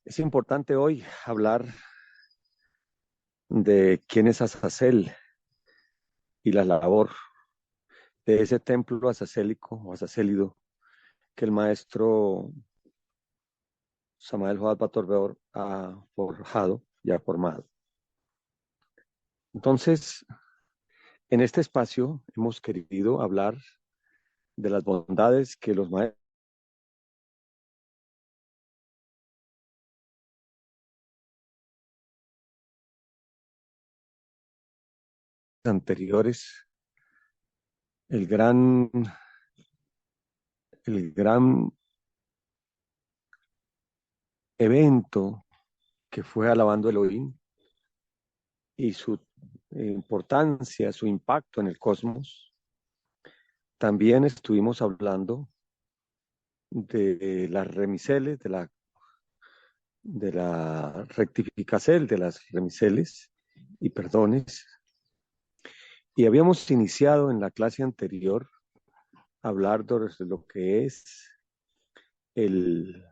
Es importante hoy hablar de quién es Azazel y la labor de ese templo azacélico o azacélido que el maestro Samael Joad Batorbeor ha forjado y ha formado. Entonces, en este espacio hemos querido hablar de las bondades que los maestros anteriores, el gran, el gran evento que fue alabando Elohim y su importancia, su impacto en el cosmos. También estuvimos hablando de las remiseles, de la rectificacel, de las remiseles y perdones. Y habíamos iniciado en la clase anterior a hablar de lo que es el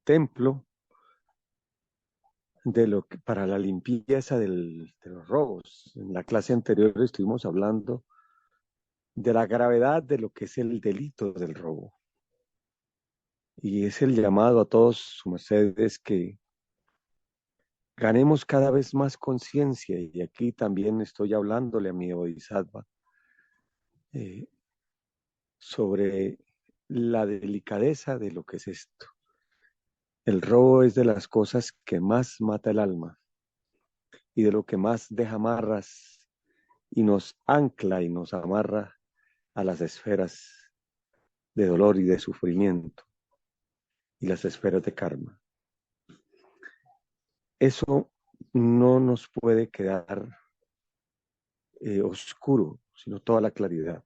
templo para la limpieza de los robos. En la clase anterior estuvimos hablando de la gravedad de lo que es el delito del robo. Y es el llamado a todos sus mercedes que ganemos cada vez más conciencia, y aquí también estoy hablándole a mi Bodhisattva eh, sobre la delicadeza de lo que es esto. El robo es de las cosas que más mata el alma y de lo que más deja amarras y nos ancla y nos amarra a las esferas de dolor y de sufrimiento y las esferas de karma. Eso no nos puede quedar oscuro, sino toda la claridad.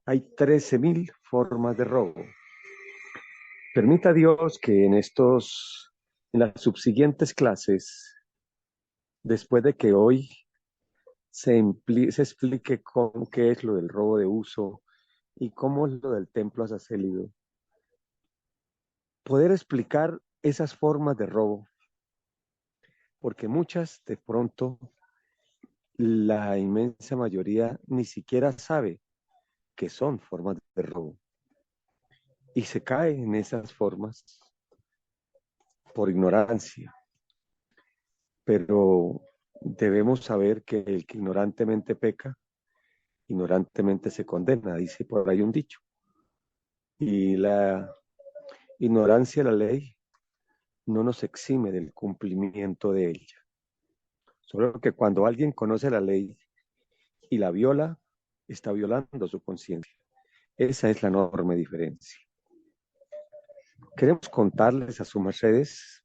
Hay 13,000 formas de robo. Permita Dios que en las subsiguientes clases, después de que hoy se explique qué es lo del robo de uso y cómo es lo del templo azacélido, poder explicar esas formas de robo, porque muchas de pronto la inmensa mayoría ni siquiera sabe que son formas de robo y se cae en esas formas por ignorancia. Pero debemos saber que el que ignorantemente peca, ignorantemente se condena, dice por ahí un dicho. Y la ignorancia de la ley no nos exime del cumplimiento de ella. Solo que cuando alguien conoce la ley y la viola, está violando su conciencia. Esa es la enorme diferencia. Queremos contarles a sus mercedes,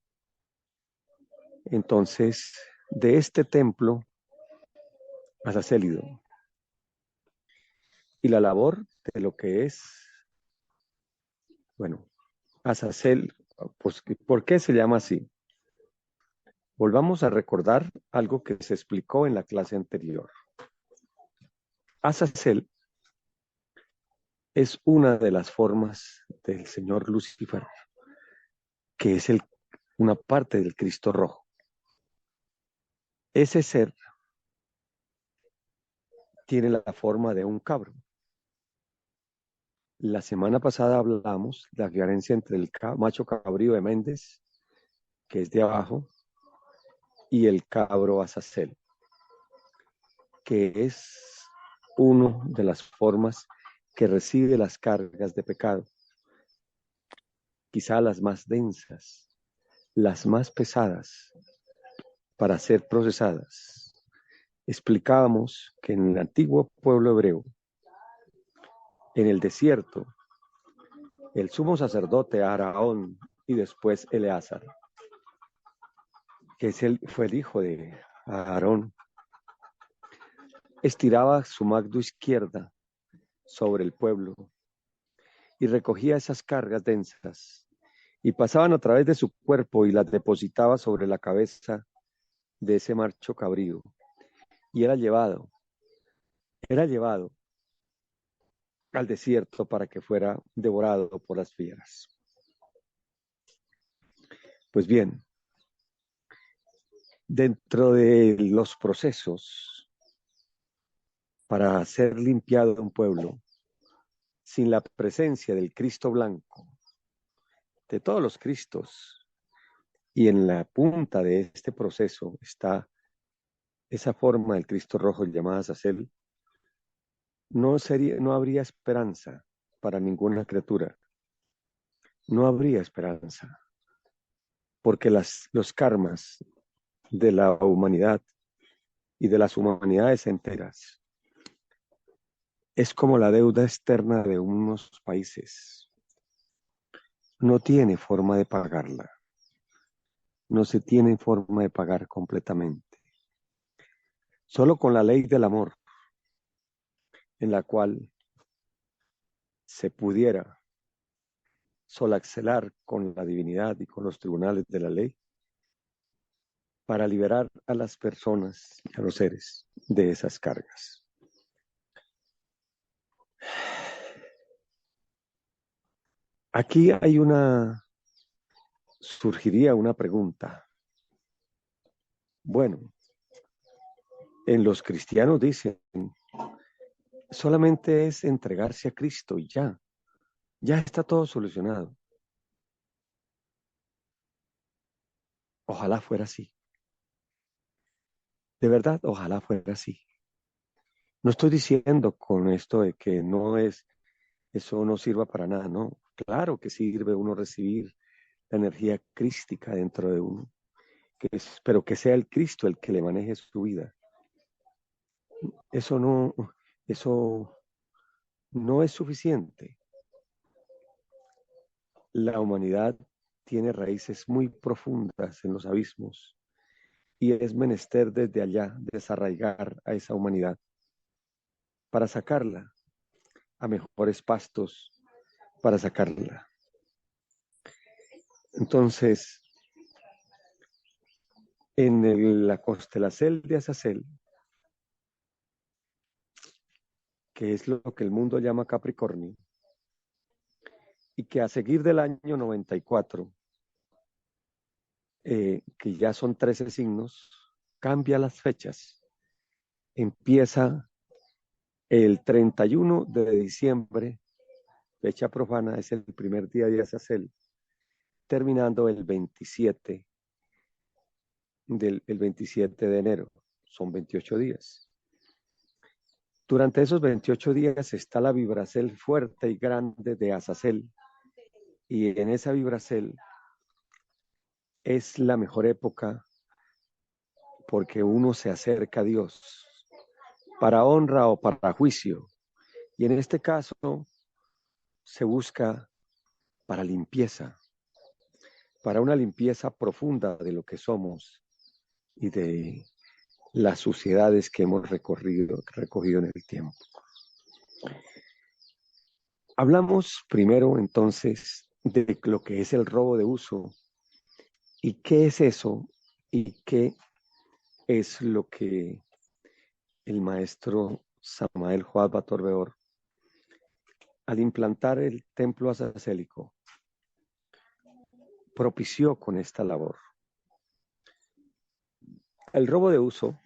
entonces, de este templo azacélido y la labor de lo que es, bueno, Azazel, pues, ¿por qué se llama así? Volvamos a recordar algo que se explicó en la clase anterior. Azazel es una de las formas del señor Lucifer, que es una parte del Cristo rojo. Ese ser tiene la forma de un cabro. La semana pasada hablamos de la diferencia entre el macho cabrío de Méndez, que es de abajo, y el cabro Azazel, que es una de las formas que recibe las cargas de pecado, quizá las más densas, las más pesadas para ser procesadas. Explicábamos que en el antiguo pueblo hebreo, en el desierto, el sumo sacerdote Aarón y después Eleazar, que fue el hijo de Aarón, estiraba su magdo izquierda sobre el pueblo y recogía esas cargas densas y pasaban a través de su cuerpo y las depositaba sobre la cabeza de ese macho cabrío y era llevado al desierto para que fuera devorado por las fieras. Pues bien, dentro de los procesos para ser limpiado un pueblo, sin la presencia del Cristo blanco, de todos los Cristos, y en la punta de este proceso está esa forma del Cristo rojo llamada Azazel, no habría esperanza para ninguna criatura. No habría esperanza, porque los karmas de la humanidad y de las humanidades enteras es como la deuda externa de unos países. No tiene forma de pagarla, no se tiene forma de pagar completamente. Solo con la ley del amor, en la cual se pudiera solaxelar con la divinidad y con los tribunales de la ley, para liberar a las personas y a los seres de esas cargas. Aquí surgiría una pregunta. Bueno, en los cristianos dicen, solamente es entregarse a Cristo y ya está todo solucionado. Ojalá fuera así. De verdad, ojalá fuera así. No estoy diciendo con esto de que eso no sirva para nada, no. Claro que sirve uno recibir la energía crística dentro de uno, pero que sea el Cristo el que le maneje su vida. Eso no es suficiente. La humanidad tiene raíces muy profundas en los abismos y es menester desde allá desarraigar a esa humanidad para sacarla a mejores pastos, para sacarla. Entonces, en la constelación de Azazel, que es lo que el mundo llama Capricornio, y que a seguir del año 94, que ya son 13 signos, cambia las fechas. Empieza el 31 de diciembre, fecha profana, es el primer día de Azazel, terminando el 27 el 27 de enero. Son 28 días. Durante esos 28 días está la vibracel fuerte y grande de Azazel. Y en esa vibracel es la mejor época porque uno se acerca a Dios para honra o para juicio. Y en este caso se busca para limpieza, para una limpieza profunda de lo que somos y de las suciedades que hemos recogido en el tiempo. Hablamos primero entonces de lo que es el robo de uso y qué es eso y qué es lo que el maestro Samael Joadba Torbeor, al implantar el templo azacélico, propició con esta labor. El robo de uso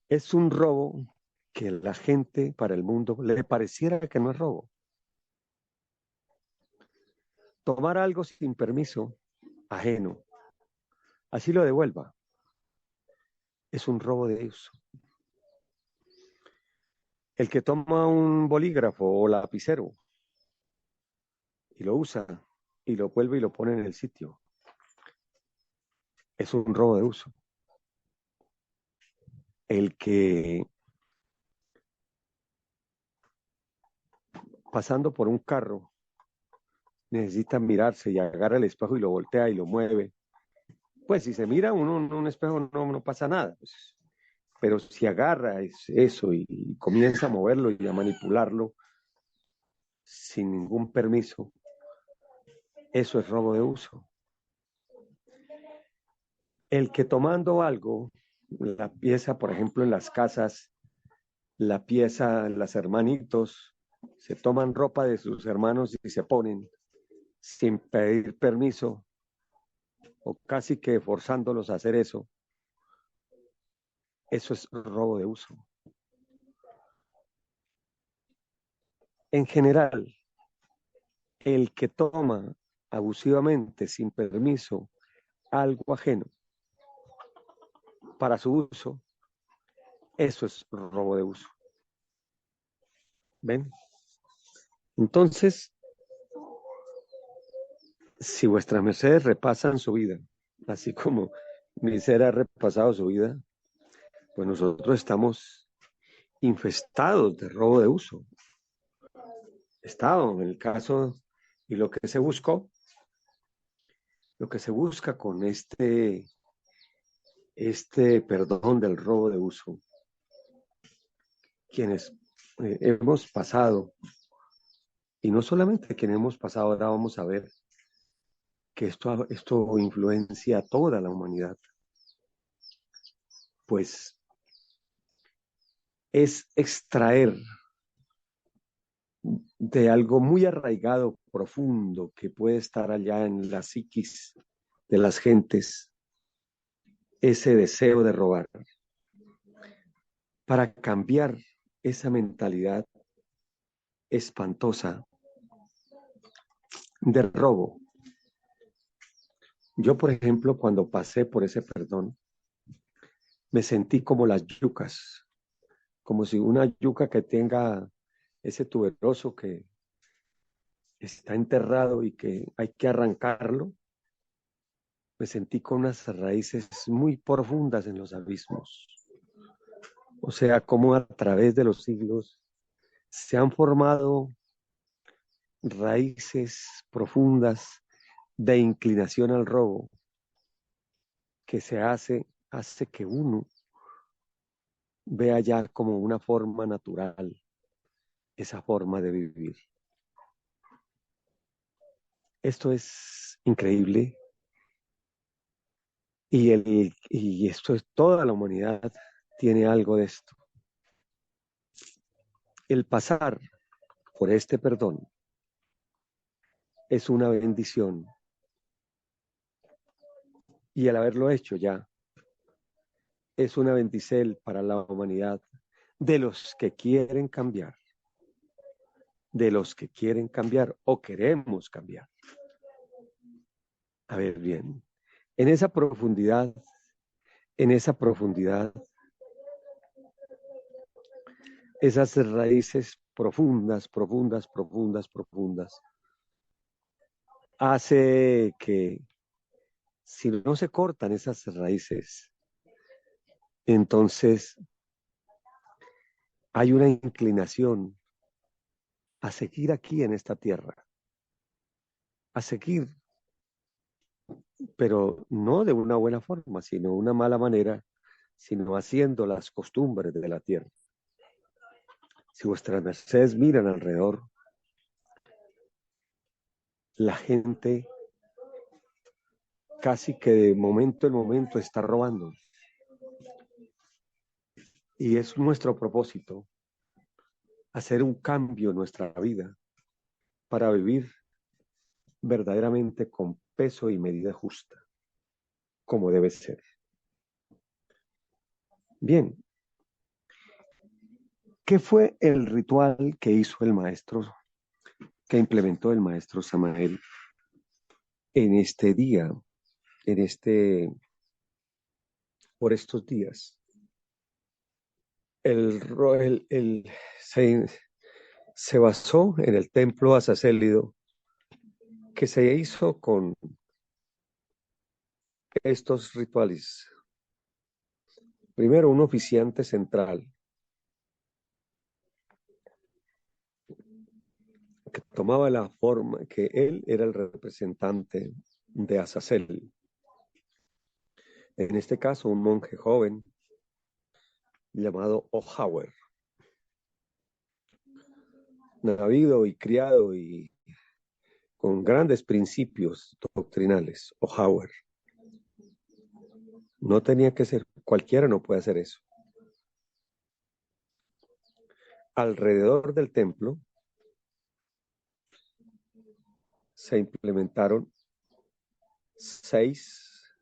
es un robo que la gente para el mundo le pareciera que no es robo. Tomar algo sin permiso ajeno, así lo devuelva, es un robo de uso. El que toma un bolígrafo o lapicero y lo usa y lo vuelve y lo pone en el sitio, es un robo de uso. El que pasando por un carro necesita mirarse y agarra el espejo y lo voltea y lo mueve, pues si se mira uno en un espejo no pasa nada, pues. Pero si agarra eso y comienza a moverlo y a manipularlo sin ningún permiso, eso es robo de uso. El que tomando algo, la pieza, por ejemplo, en las casas, la pieza, las hermanitos, se toman ropa de sus hermanos y se ponen, sin pedir permiso o casi que forzándolos a hacer eso, eso es robo de uso. En general, el que toma abusivamente, sin permiso, algo ajeno para su uso, eso es robo de uso. ¿Ven? Entonces, si vuestras mercedes repasan su vida, así como mi ser ha repasado su vida, pues nosotros estamos infestados de robo de uso. Estado en el caso y lo que se buscó, lo que se busca con este perdón del robo de uso, quienes hemos pasado, y no solamente quienes hemos pasado, ahora vamos a ver que esto influencia a toda la humanidad, pues es extraer de algo muy arraigado, profundo, que puede estar allá en la psiquis de las gentes, ese deseo de robar, para cambiar esa mentalidad espantosa de robo. Yo, por ejemplo, cuando pasé por ese perdón, me sentí como las yucas, como si una yuca que tenga ese tuberoso que está enterrado y que hay que arrancarlo, me sentí con unas raíces muy profundas en los abismos. O sea, como a través de los siglos se han formado raíces profundas de inclinación al robo que hace que uno vea ya como una forma natural esa forma de vivir. Esto es increíble y esto es toda la humanidad tiene algo de esto. El pasar por este perdón es una bendición y el haberlo hecho ya es una bendición para la humanidad de los que quieren cambiar, o queremos cambiar. A ver bien, en esa profundidad, esas raíces profundas, hace que si no se cortan esas raíces, entonces hay una inclinación a seguir aquí en esta tierra, a seguir, pero no de una buena forma, sino de una mala manera, sino haciendo las costumbres de la tierra. Si vuestras mercedes miran alrededor, la gente casi que de momento en momento está robando. Y es nuestro propósito hacer un cambio en nuestra vida para vivir verdaderamente con peso y medida justa, como debe ser. Bien, ¿qué fue el ritual que hizo el maestro, que implementó el maestro Samael en este día, por estos días? Se, se basó en el templo azacélido que se hizo con estos rituales. Primero, un oficiante central que tomaba la forma, que él era el representante de Azazel. En este caso, un monje joven llamado O'Hawer, nacido y criado y con grandes principios doctrinales. O'Hawer no tenía que ser, cualquiera no puede hacer eso. Alrededor del templo se implementaron 6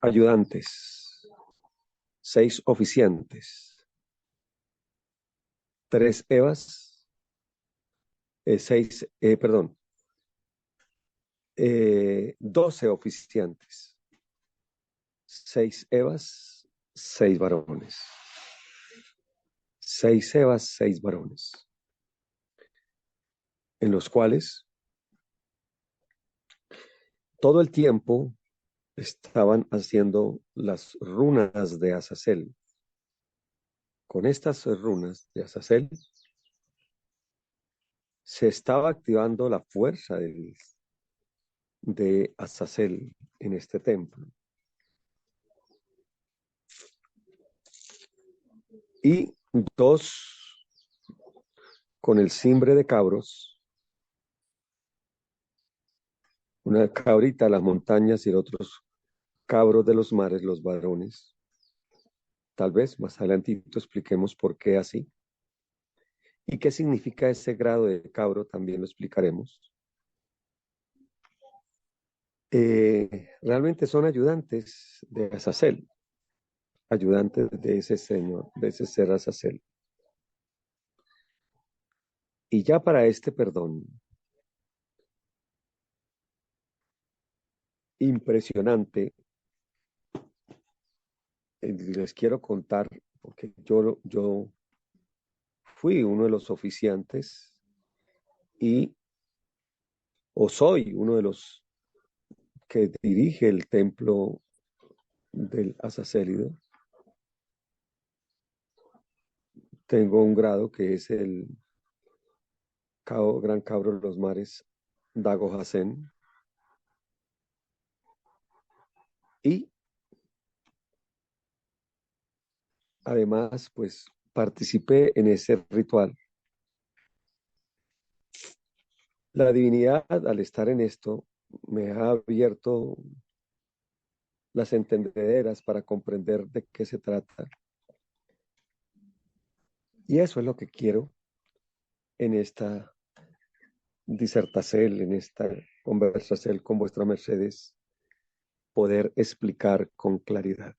ayudantes, 6 oficiantes, 3 Evas, 12 oficiantes, 6 Evas, 6 varones. 6 Evas, 6 varones, en los cuales todo el tiempo estaban haciendo las runas de Azazel. Con estas runas de Azazel se estaba activando la fuerza de Azazel en este templo. Y 2 con el cimbre de cabros, una cabrita de las montañas y otros cabros de los mares, los varones. Tal vez más adelantito expliquemos por qué así. ¿Y qué significa ese grado de cabro? También lo explicaremos. Realmente son ayudantes de Azazel, ayudantes de ese señor, de ese ser Azazel. Y ya para este perdón impresionante, les quiero contar, porque yo fui uno de los oficiantes o soy uno de los que dirige el templo del Azazelio. Tengo un grado que es el Gran Cabro de los Mares, Dago Hasen. Y además, pues participé en ese ritual. La divinidad, al estar en esto, me ha abierto las entendederas para comprender de qué se trata. Y eso es lo que quiero en esta disertacel, en esta conversacel con vuestra mercedes, poder explicar con claridad.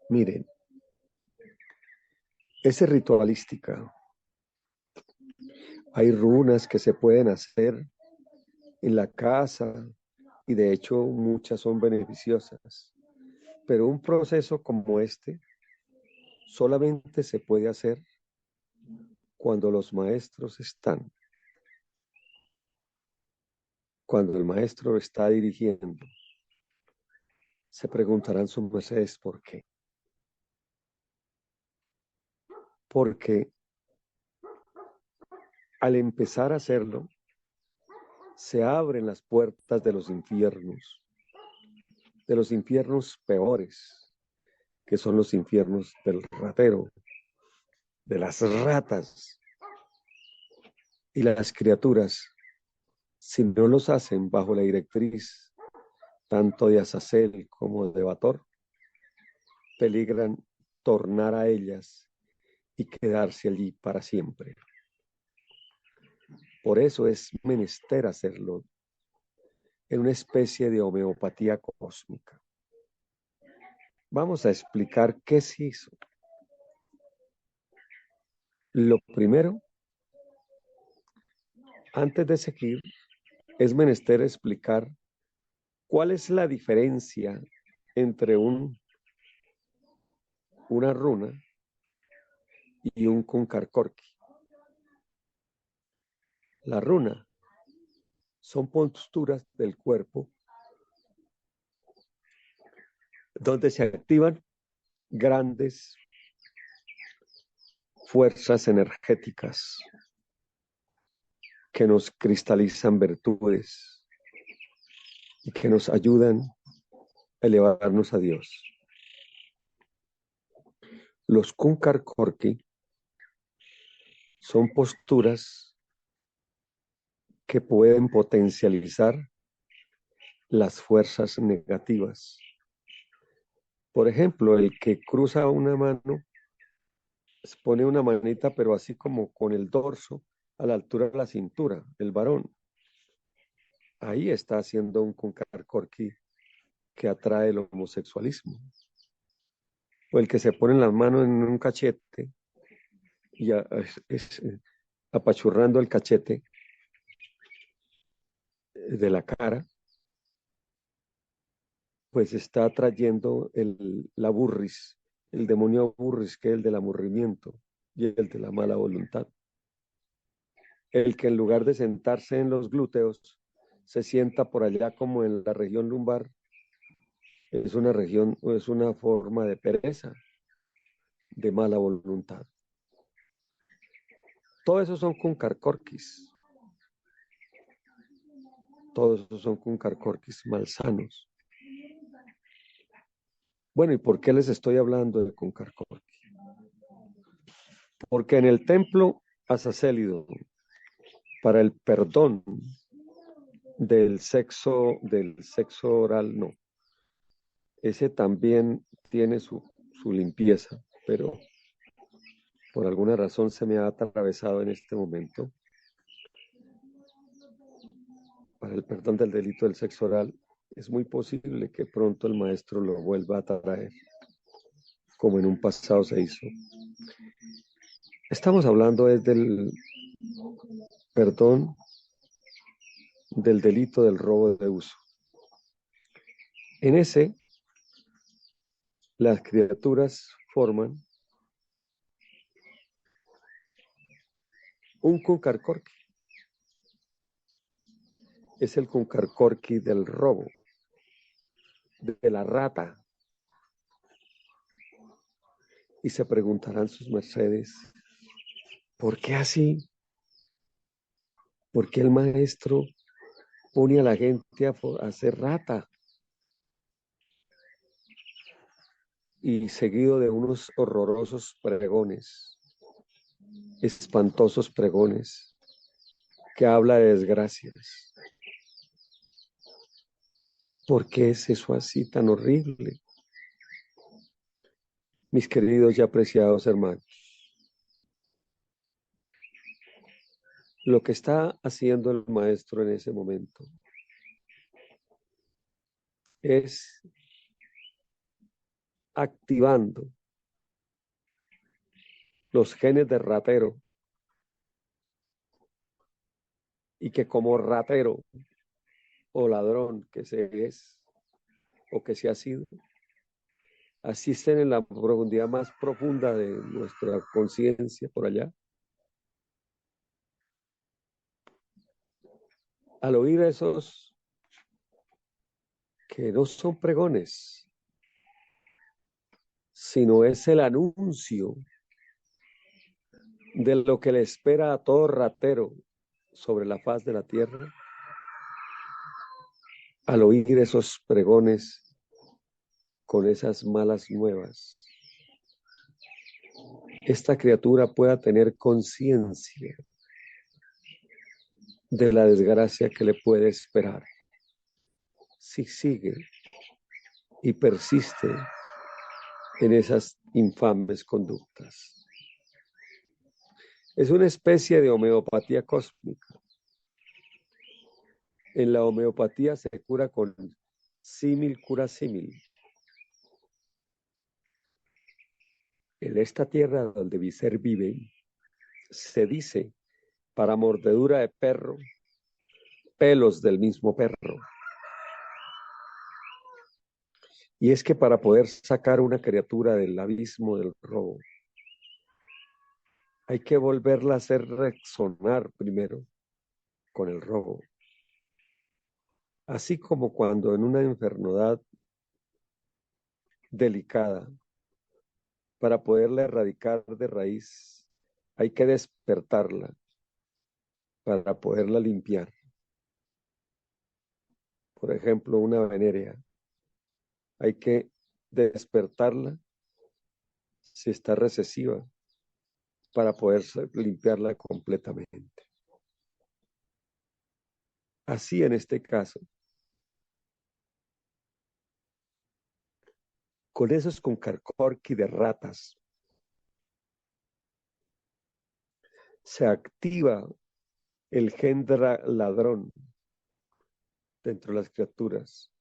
Miren, es ritualística. Hay runas que se pueden hacer en la casa y de hecho muchas son beneficiosas. Pero un proceso como este solamente se puede hacer cuando los maestros están, cuando el maestro está dirigiendo. Se preguntarán sus mercedes por qué. Porque al empezar a hacerlo, se abren las puertas de los infiernos peores, que son los infiernos del ratero, de las ratas. Y las criaturas, si no los hacen bajo la directriz tanto de Azazel como de Bator, peligran tornar a ellas y quedarse allí para siempre. Por eso es menester hacerlo en una especie de homeopatía cósmica. Vamos a explicar qué se hizo. Lo primero, antes de seguir, es menester explicar cuál es la diferencia entre una runa y un kunkarkorki. La runa son posturas del cuerpo donde se activan grandes fuerzas energéticas que nos cristalizan virtudes y que nos ayudan a elevarnos a Dios. Los kunkarkorki son posturas que pueden potencializar las fuerzas negativas. Por ejemplo, el que cruza una mano pone una manita, pero así como con el dorso a la altura de la cintura, el varón. Ahí está haciendo un kunkarkorki que atrae el homosexualismo. O el que se pone las manos en un cachete y apachurrando el cachete de la cara, pues está atrayendo la burris, el demonio burris, que es el del aburrimiento y el de la mala voluntad. El que en lugar de sentarse en los glúteos, se sienta por allá como en la región lumbar, es una región, es una forma de pereza, de mala voluntad. Todo eso son kunkarkorkis. Todos esos son kunkarkorkis malsanos. Bueno, ¿y por qué les estoy hablando de kunkarkorki? Porque en el templo Azazelidon, para el perdón del sexo oral, no. Ese también tiene su limpieza, pero por alguna razón se me ha atravesado en este momento. Para el perdón del delito del sexo oral, es muy posible que pronto el maestro lo vuelva a traer, como en un pasado se hizo. Estamos hablando del perdón del delito del robo de uso. En ese, las criaturas forman un kunkarkorki. Es el kunkarkorki del robo, de la rata. Y se preguntarán sus mercedes, ¿por qué así? ¿Por qué el maestro pone a la gente a hacer rata? Y seguido de unos horrorosos pregones, espantosos pregones, que habla de desgracias. ¿Por qué es eso así tan horrible? Mis queridos y apreciados hermanos, lo que está haciendo el maestro en ese momento es activando los genes de ratero, y que como ratero o ladrón que se es o que se ha sido, asisten en la profundidad más profunda de nuestra conciencia por allá. Al oír esos que no son pregones, sino es el anuncio de lo que le espera a todo ratero sobre la faz de la tierra, al oír esos pregones con esas malas nuevas, esta criatura pueda tener conciencia de la desgracia que le puede esperar si sigue y persiste en esas infames conductas. Es una especie de homeopatía cósmica. En la homeopatía se cura con símil cura símil. En esta tierra donde mi ser vive, se dice, para mordedura de perro, pelos del mismo perro. Y es que para poder sacar una criatura del abismo del robo, hay que volverla a hacer resonar primero con el robo. Así como cuando en una enfermedad delicada, para poderla erradicar de raíz, hay que despertarla para poderla limpiar. Por ejemplo, una venérea, hay que despertarla si está recesiva para poder limpiarla completamente. Así en este caso, con esos kunkarkorki de ratas, se activa el gen ladrón dentro de las criaturas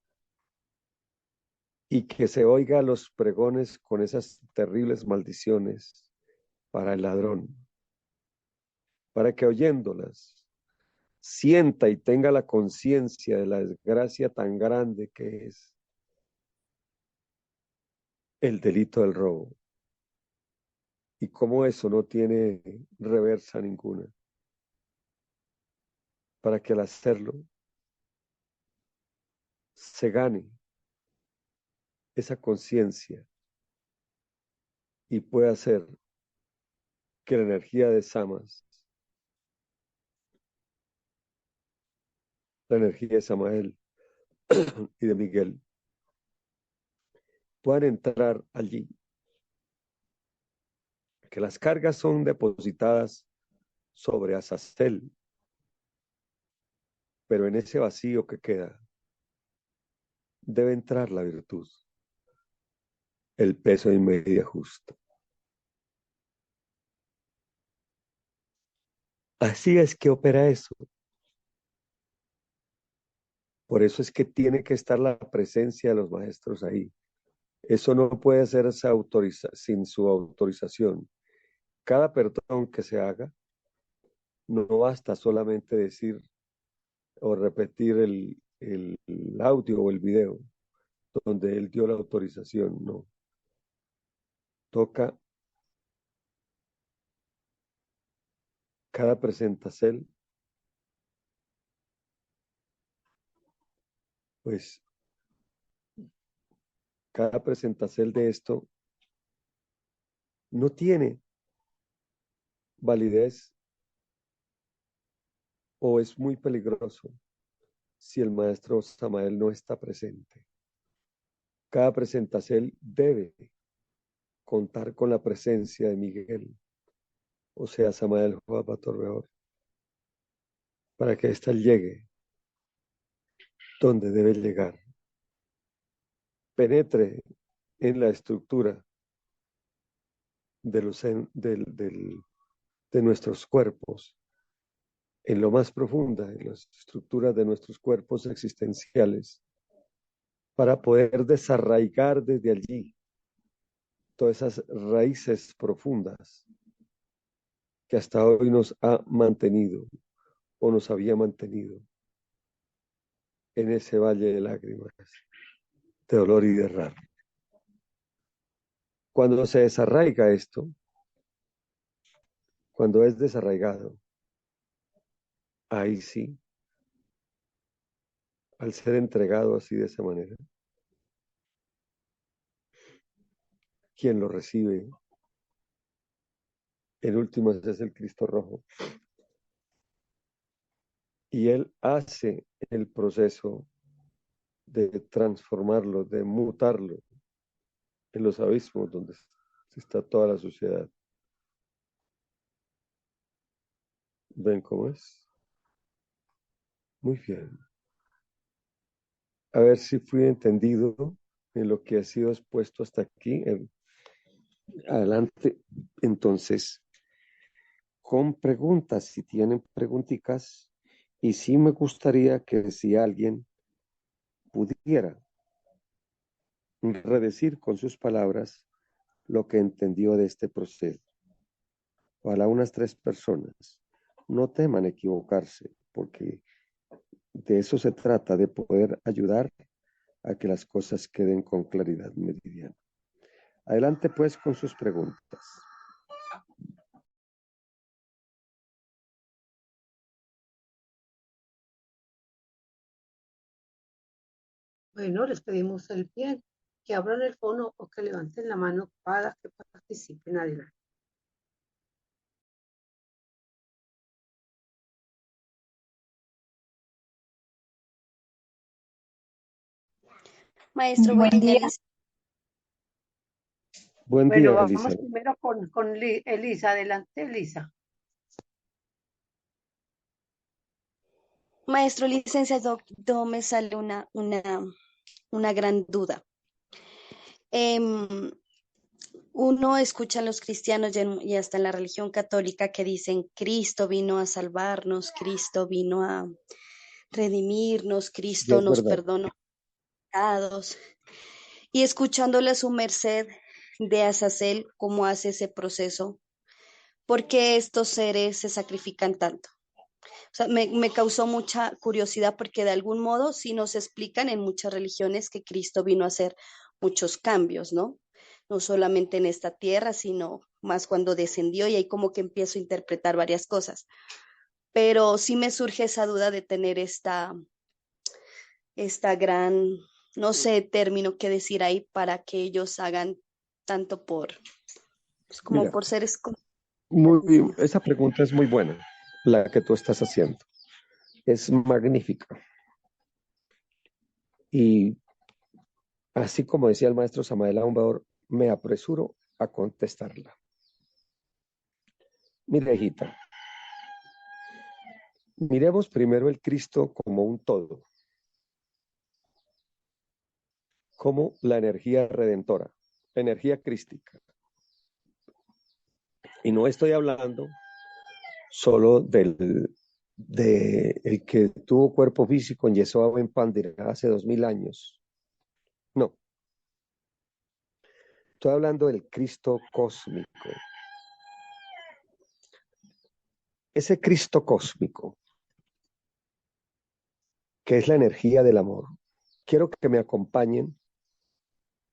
y que se oiga los pregones con esas terribles maldiciones para el ladrón, para que oyéndolas sienta y tenga la conciencia de la desgracia tan grande que es el delito del robo y cómo eso no tiene reversa ninguna, para que al hacerlo se gane esa conciencia y pueda hacer que la energía de Samas, la energía de Samael y de Miguel puedan entrar allí, que las cargas son depositadas sobre Azazel, pero en ese vacío que queda debe entrar la virtud, el peso de medida justa. Así es que opera eso. Por eso es que tiene que estar la presencia de los maestros ahí. Eso no puede hacerse sin su autorización. Cada perdón que se haga, no basta solamente decir o repetir el audio o el video donde él dio la autorización, no. Toca cada presentación, pues cada presentación de esto no tiene validez o es muy peligroso si el maestro Samael no está presente. Cada presentación debe contar con la presencia de Miguel, o sea, Samael Joaba Torreor, para que ésta llegue donde debe llegar, penetre en la estructura de, de nuestros cuerpos, en lo más profunda, en las estructuras de nuestros cuerpos existenciales, para poder desarraigar desde allí todas esas raíces profundas que hasta hoy nos ha mantenido o nos había mantenido en ese valle de lágrimas, de dolor y de rabia. Cuando se desarraiga esto, cuando es desarraigado, ahí sí, al ser entregado así de esa manera, quien lo recibe en últimas es el Cristo Rojo. Y él hace el proceso de transformarlo, de mutarlo en los abismos donde está toda la sociedad. ¿Ven cómo es? Muy bien. A ver si fui entendido en lo que ha sido expuesto hasta aquí. Adelante. Entonces, con preguntas, si tienen preguntitas, y sí me gustaría que si alguien pudiera redecir con sus palabras lo que entendió de este proceso. Ojalá unas 3 personas. No teman equivocarse, porque de eso se trata, de poder ayudar a que las cosas queden con claridad meridiana. Adelante pues con sus preguntas. Bueno, les pedimos el bien, que abran el fono o que levanten la mano para que participen adelante. Maestro, buen día, Elisa. Buen Bueno, día, vamos Elisa. primero con Elisa. Adelante, Elisa. Maestro licenciado, me sale una gran duda. uno escucha a los cristianos y hasta en la religión católica que dicen Cristo vino a salvarnos, Cristo vino a redimirnos, Sí, Cristo es nos verdad. perdonó pecados. Y escuchándole a su merced de Azazel cómo hace ese proceso, ¿por qué estos seres se sacrifican tanto? O sea, me causó mucha curiosidad porque de algún modo sí nos explican en muchas religiones que Cristo vino a hacer muchos cambios, ¿no? No solamente en esta tierra, sino más cuando descendió y ahí como que empiezo a interpretar varias cosas. Pero sí me surge esa duda de tener esta gran, no sé, término que decir ahí para que ellos hagan tanto por, pues, como Mira, por seres de algún modo. esa pregunta es muy buena, la que tú estás haciendo. Es magnífica. Y así como decía el maestro Samael Aumbador, me apresuro a contestarla. Mira, hijita, miremos primero el Cristo como un todo, como la energía redentora, energía crística. Y no estoy hablando solo de el que tuvo cuerpo físico en Yeshua Ben Pandira hace 2000 años. No, estoy hablando del Cristo cósmico. Ese Cristo cósmico, que es la energía del amor. Quiero que me acompañen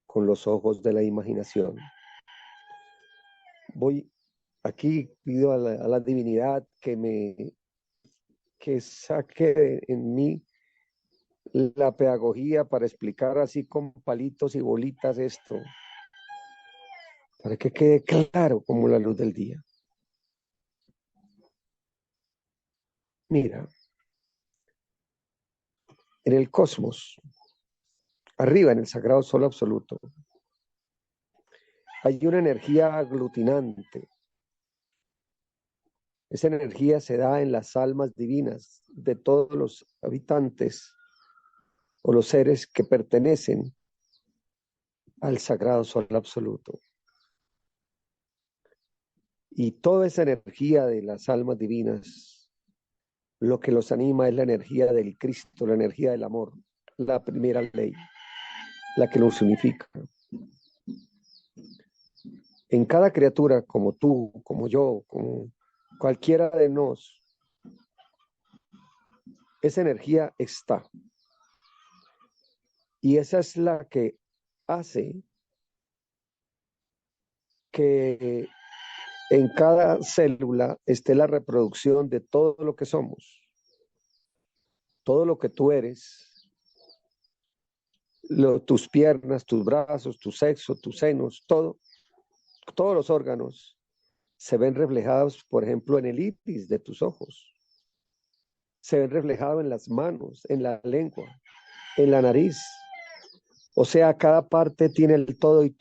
con los ojos de la imaginación. Voy aquí, pido a la divinidad que saque en mí la pedagogía para explicar así con palitos y bolitas esto, para que quede claro como la luz del día. Mira, en el cosmos, arriba en el sagrado sol absoluto, hay una energía aglutinante. Esa energía se da en las almas divinas de todos los habitantes o los seres que pertenecen al sagrado sol absoluto. Y toda esa energía de las almas divinas, lo que los anima es la energía del Cristo, la energía del amor, la primera ley, la que los unifica. En cada criatura, como tú, como yo, como cualquiera de nosotros, esa energía está. Y esa es la que hace que en cada célula esté la reproducción de todo lo que somos, todo lo que tú eres, tus piernas, tus brazos, tu sexo, tus senos, todos los órganos se ven reflejados, por ejemplo, en el iris de tus ojos, se ven reflejados en las manos, en la lengua, en la nariz. O sea, cada parte tiene el todo y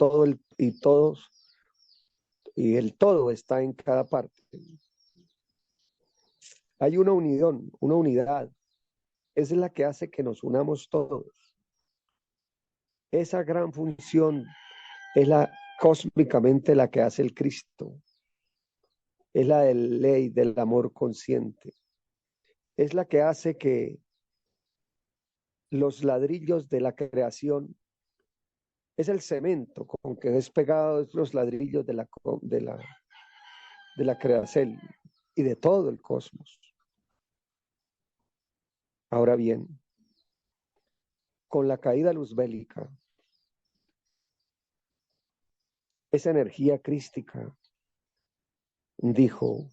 el todo está en cada parte. Hay una unión, una unidad. Esa es la que hace que nos unamos todos. Esa gran función es la cósmicamente la que hace el Cristo. Es la de ley del amor consciente. Es la que hace que los ladrillos de la creación es el cemento con que despegados los ladrillos de la creación y de todo el cosmos. Ahora bien, con la caída luzbélica, esa energía crística dijo,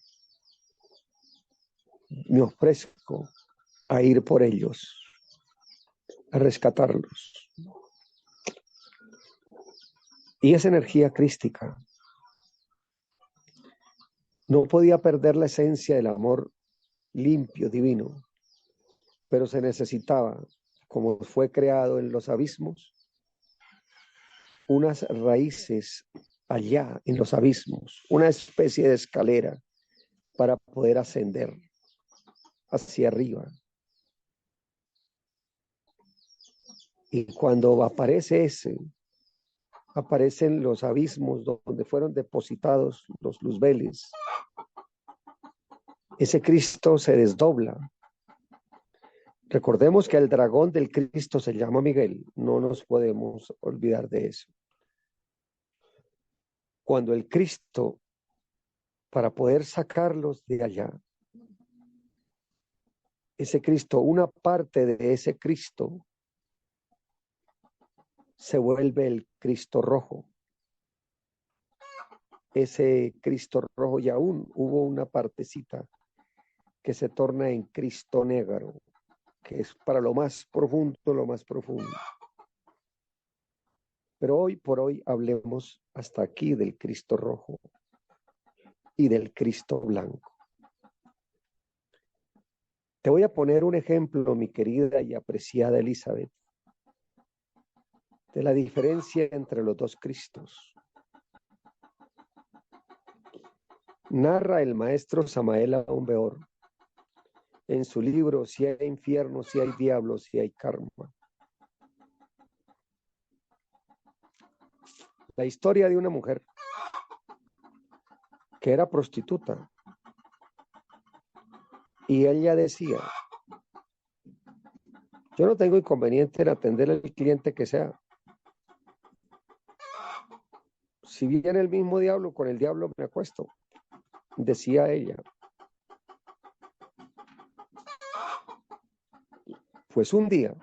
me ofrezco a ir por ellos, a rescatarlos. Y esa energía crística no podía perder la esencia del amor limpio, divino, pero se necesitaba, como fue creado en los abismos, unas raíces allá en los abismos, una especie de escalera para poder ascender hacia arriba. Y cuando aparece ese, aparecen los abismos donde fueron depositados los luzbeles. Ese Cristo se desdobla. Recordemos que el dragón del Cristo se llama Miguel. No nos podemos olvidar de eso. Cuando el Cristo, para poder sacarlos de allá, ese Cristo, una parte de ese Cristo, se vuelve el Cristo rojo. Ese Cristo rojo, y aún hubo una partecita que se torna en Cristo negro, que es para lo más profundo, lo más profundo. Pero hoy por hoy hablemos hasta aquí del Cristo rojo y del Cristo blanco. Te voy a poner un ejemplo, mi querida y apreciada Elizabeth, de la diferencia entre los dos Cristos. Narra el maestro Samael Aún Weor en su libro Si hay infierno, si hay diablo, si hay karma. La historia de una mujer que era prostituta y ella decía: yo no tengo inconveniente en atender al cliente que sea. Si viene el mismo diablo, con el diablo me acuesto, decía ella. Pues un día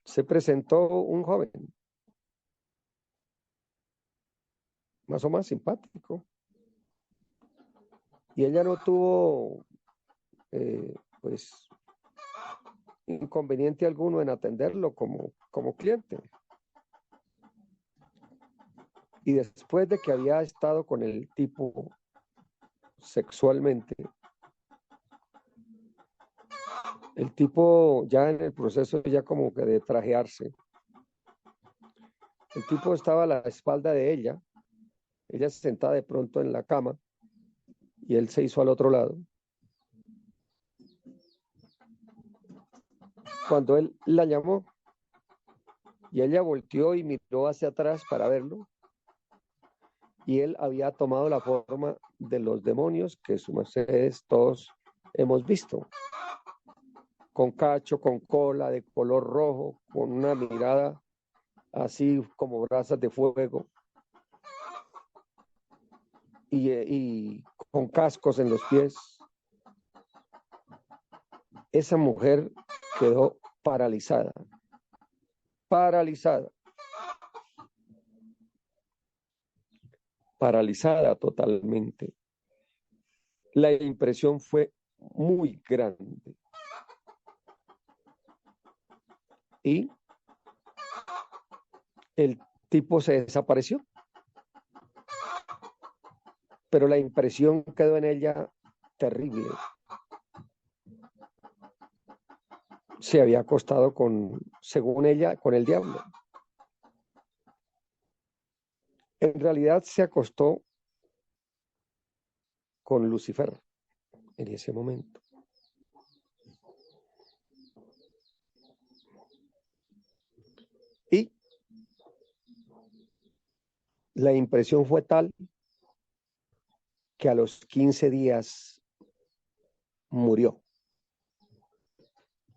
se presentó un joven, más o más simpático, y ella no tuvo pues inconveniente alguno en atenderlo como cliente. Y después de que había estado con el tipo sexualmente, el tipo ya en el proceso ya como que de trajearse, el tipo estaba a la espalda de ella se sentaba de pronto en la cama y él se hizo al otro lado. Cuando él la llamó y ella volteó y miró hacia atrás para verlo, y él había tomado la forma de los demonios que sus mercedes todos hemos visto, con cacho, con cola de color rojo, con una mirada así como brasas de fuego, y con cascos en los pies. Esa mujer quedó paralizada totalmente. La impresión fue muy grande. Y el tipo se desapareció. Pero la impresión quedó en ella terrible. Se había acostado según ella, con el diablo. En realidad se acostó con Lucifer en ese momento. Y la impresión fue tal que a los 15 días murió.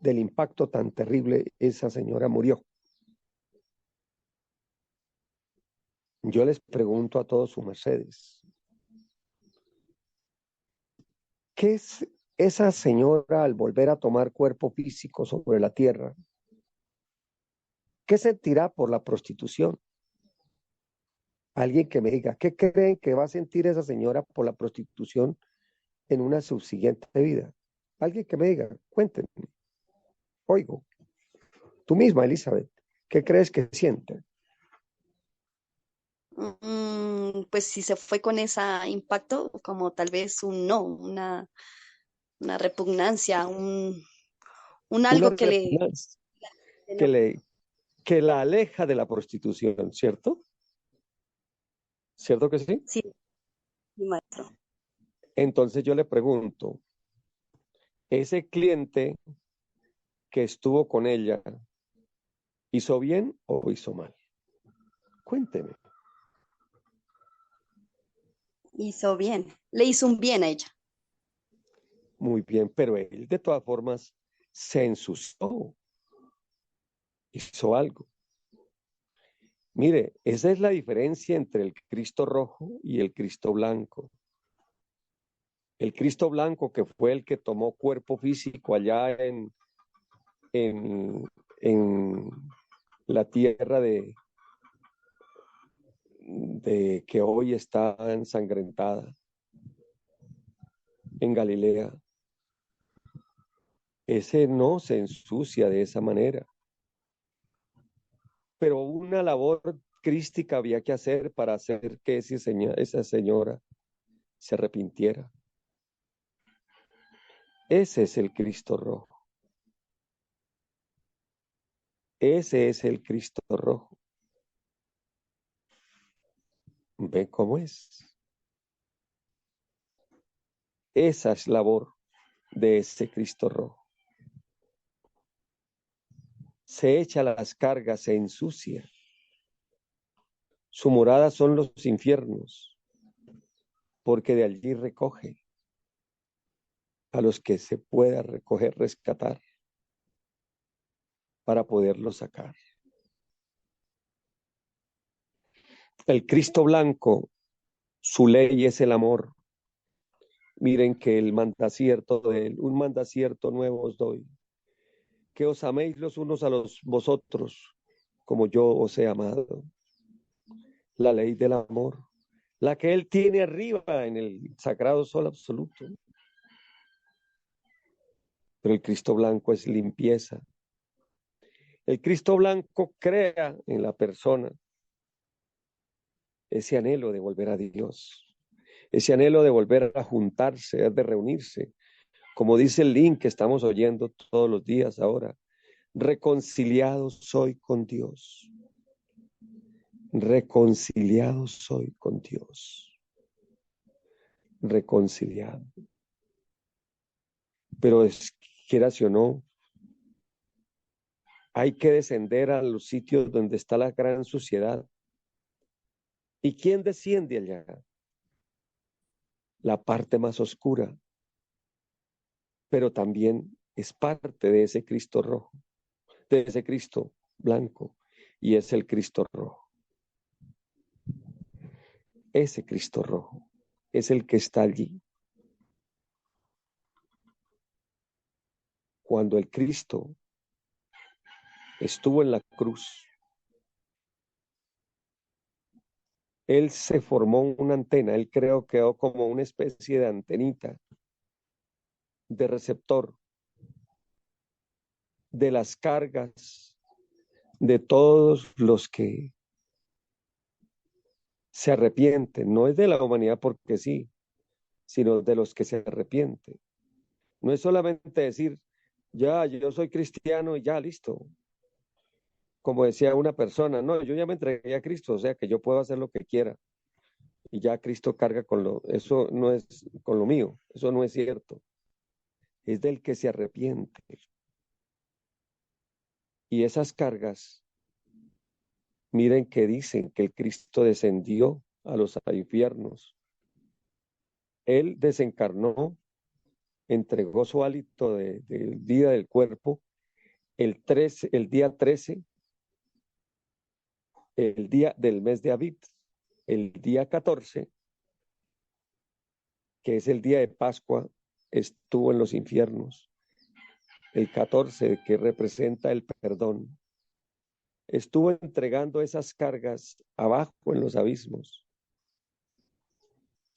Del impacto tan terrible, esa señora murió. Yo les pregunto a todos sus mercedes, ¿qué es esa señora al volver a tomar cuerpo físico sobre la tierra? ¿Qué sentirá por la prostitución? Alguien que me diga, ¿qué creen que va a sentir esa señora por la prostitución en una subsiguiente vida? Alguien que me diga, cuéntenme. Oigo, tú misma, Elizabeth, ¿qué crees que siente? Pues si se fue con ese impacto, como tal vez un no, una repugnancia, un algo Una que le... que la aleja de la prostitución, ¿cierto? ¿Cierto que sí? Sí, maestro. Entonces yo le pregunto, ese cliente que estuvo con ella ¿Hizo bien o hizo mal? Cuénteme. Hizo bien, le hizo un bien a ella. Muy bien, pero él de todas formas se ensució, hizo algo. Mire, esa es la diferencia entre el Cristo rojo y el Cristo blanco. El Cristo blanco, que fue el que tomó cuerpo físico allá en, en la tierra de que hoy está ensangrentada, en Galilea. Ese no se ensucia de esa manera. Pero una labor crística había que hacer para hacer que esa señora se arrepintiera. Ese es el Cristo rojo. Ese es el Cristo rojo. ¿Ven cómo es? Esa es labor de ese Cristo rojo. Se echa las cargas, se ensucia. Su morada son los infiernos, porque de allí recoge a los que se pueda recoger, rescatar, para poderlos sacar. El Cristo blanco, su ley es el amor. Miren que el mandacierto de él, un mandacierto nuevo os doy, que os améis los unos a los vosotros, como yo os he amado. La ley del amor, la que él tiene arriba en el sagrado sol absoluto. Pero el Cristo blanco es limpieza. El Cristo blanco crea en la persona ese anhelo de volver a Dios, ese anhelo de volver a juntarse, de reunirse, como dice el link que estamos oyendo todos los días ahora. Reconciliado soy con Dios. Reconciliado soy con Dios. Reconciliado. Pero quieras o no, hay que descender a los sitios donde está la gran suciedad. ¿Y quién desciende allá? La parte más oscura, pero también es parte de ese Cristo rojo, de ese Cristo blanco, y es el Cristo rojo. Ese Cristo rojo es el que está allí. Cuando el Cristo estuvo en la cruz, él se formó una antena, él quedó como una especie de antenita, de receptor de las cargas de todos los que se arrepienten. No es de la humanidad porque sí, sino de los que se arrepienten. No es solamente decir, ya, yo soy cristiano y ya, listo. Como decía una persona, no, yo ya me entregué a Cristo, o sea que yo puedo hacer lo que quiera. Y ya Cristo carga eso no es con lo mío, eso no es cierto. Es del que se arrepiente. Y esas cargas, miren que dicen que el Cristo descendió a los infiernos. Él desencarnó, entregó su hálito de vida del cuerpo el día 13, el día del mes de Abib, el día 14, que es el día de Pascua, estuvo en los infiernos. El 14, que representa el perdón, estuvo entregando esas cargas abajo en los abismos.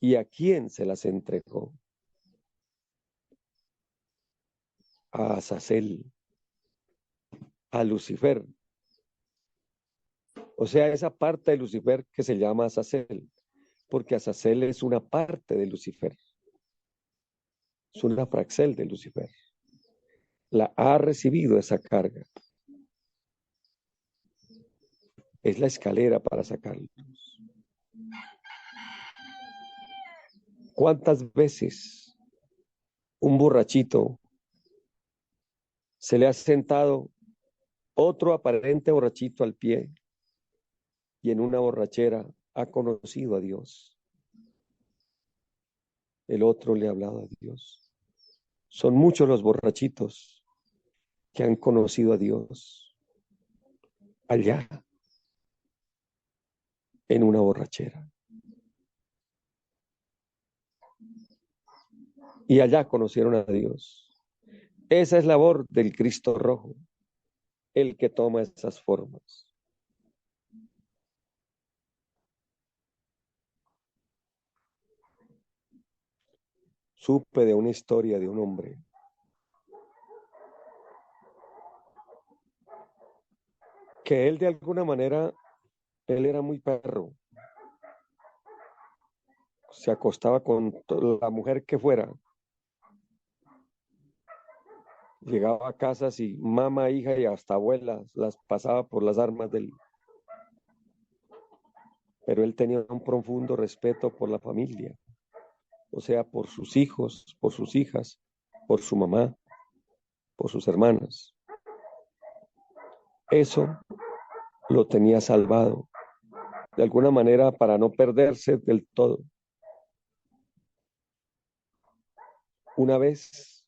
¿Y a quién se las entregó? A Azazel, a Lucifer. O sea, esa parte de Lucifer que se llama Azazel, porque Azazel es una parte de Lucifer. Es una fracción de Lucifer. La ha recibido esa carga. Es la escalera para sacarlos. ¿Cuántas veces un borrachito se le ha sentado Otro aparente borrachito al pie y en una borrachera ha conocido a Dios. El otro le ha hablado a Dios. Son muchos los borrachitos que han conocido a Dios allá en una borrachera. Y allá conocieron a Dios. Esa es labor del Cristo rojo, el que toma esas formas. Supe de una historia de un hombre que él de alguna manera, él era muy perro. Se acostaba con la mujer que fuera. Llegaba a casas y mamá, hija y hasta abuelas las pasaba por las armas del... Pero él tenía un profundo respeto por la familia, o sea, por sus hijos, por sus hijas, por su mamá, por sus hermanas. Eso lo tenía salvado, de alguna manera, para no perderse del todo. Una vez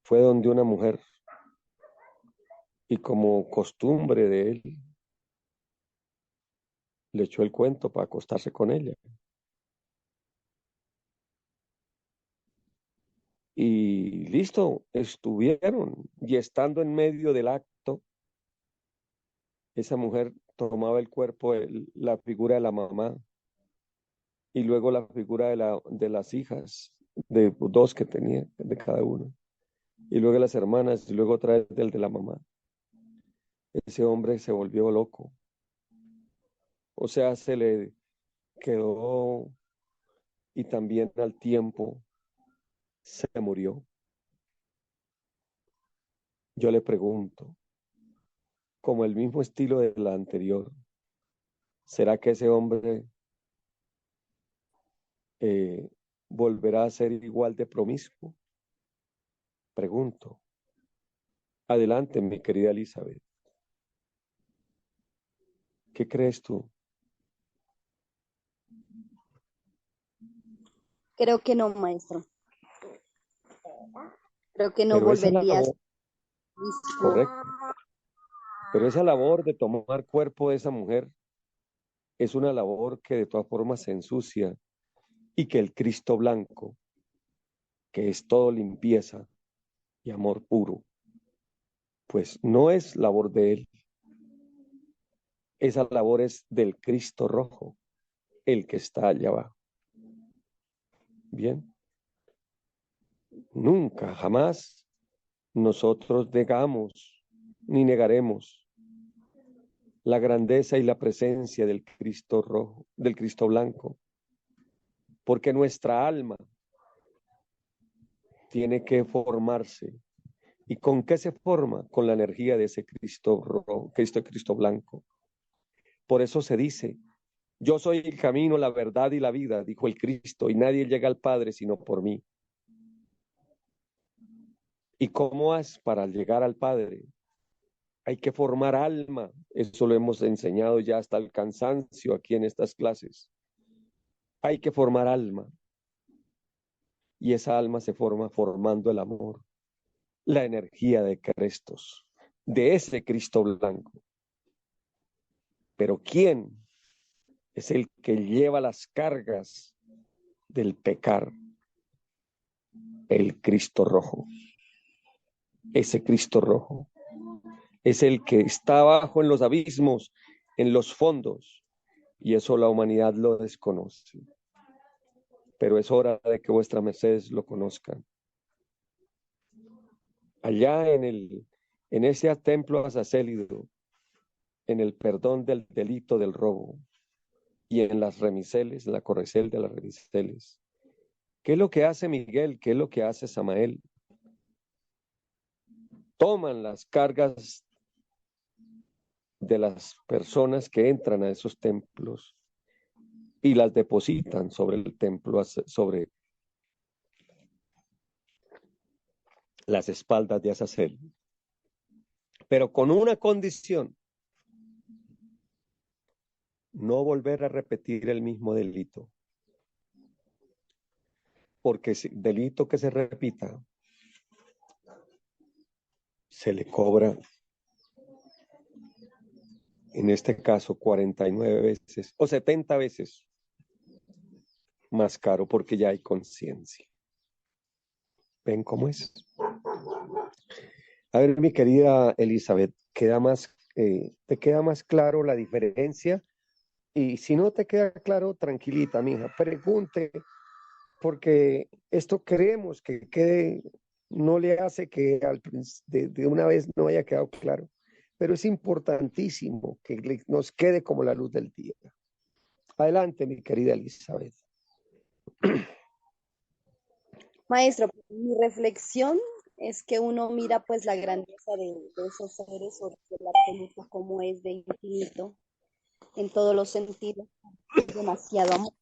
fue donde una mujer y como costumbre de él, le echó el cuento para acostarse con ella. Y listo, estuvieron. Y estando en medio del acto, esa mujer tomaba el cuerpo, la figura de la mamá, y luego la figura de las hijas, de dos que tenía, de cada uno, y luego las hermanas, y luego otra vez del de la mamá. Ese hombre se volvió loco. O sea, se le quedó y también al tiempo se murió. Yo le pregunto, como el mismo estilo de la anterior, ¿será que ese hombre volverá a ser igual de promiscuo? Pregunto. Adelante, mi querida Elizabeth. ¿Qué crees tú? Creo que no, maestro. Creo que no Pero esa volvería a labor, ser promiscuo. correcto, pero esa labor de tomar cuerpo de esa mujer es una labor que de todas formas se ensucia y que el Cristo blanco, que es todo limpieza y amor puro, pues no es labor de él. Esa labor es del Cristo rojo, el que está allá abajo. Bien, nunca, jamás nosotros negamos ni negaremos la grandeza y la presencia del Cristo rojo, del Cristo blanco, porque nuestra alma tiene que formarse. ¿Y con qué se forma? Con la energía de ese Cristo rojo, Cristo blanco. Por eso se dice, yo soy el camino, la verdad y la vida, dijo el Cristo, y nadie llega al Padre sino por mí. ¿Y cómo es para llegar al Padre? Hay que formar alma. Eso lo hemos enseñado ya hasta el cansancio aquí en estas clases. Hay que formar alma. Y esa alma se forma formando el amor, la energía de Crestos, de ese Cristo blanco. Pero ¿quién es el que lleva las cargas del pecar? El Cristo rojo. Ese Cristo rojo es el que está abajo en los abismos, en los fondos, y eso la humanidad lo desconoce. Pero es hora de que vuestras mercedes lo conozcan. Allá en ese templo asacélido, en el perdón del delito del robo y en las remiseles, la correcel de las remiseles. ¿Qué es lo que hace Miguel? ¿Qué es lo que hace Samael? Toman las cargas de las personas que entran a esos templos y las depositan sobre el templo, sobre las espaldas de Azazel. pero con una condición: no volver a repetir el mismo delito. Porque si delito que se repita, se le cobra, en este caso, 49 veces o 70 veces más caro, porque ya hay conciencia. ¿Ven cómo es? A ver, mi querida Elizabeth, ¿te queda más claro la diferencia? Y si no te queda claro, tranquilita, mija, pregunte, porque esto queremos que quede, no le hace que de una vez no haya quedado claro, pero es importantísimo que nos quede como la luz del día. Adelante, mi querida Elizabeth. Maestro, mi reflexión es que uno mira pues la grandeza de esos seres o del absoluto como es de infinito en todos los sentidos, demasiado amor.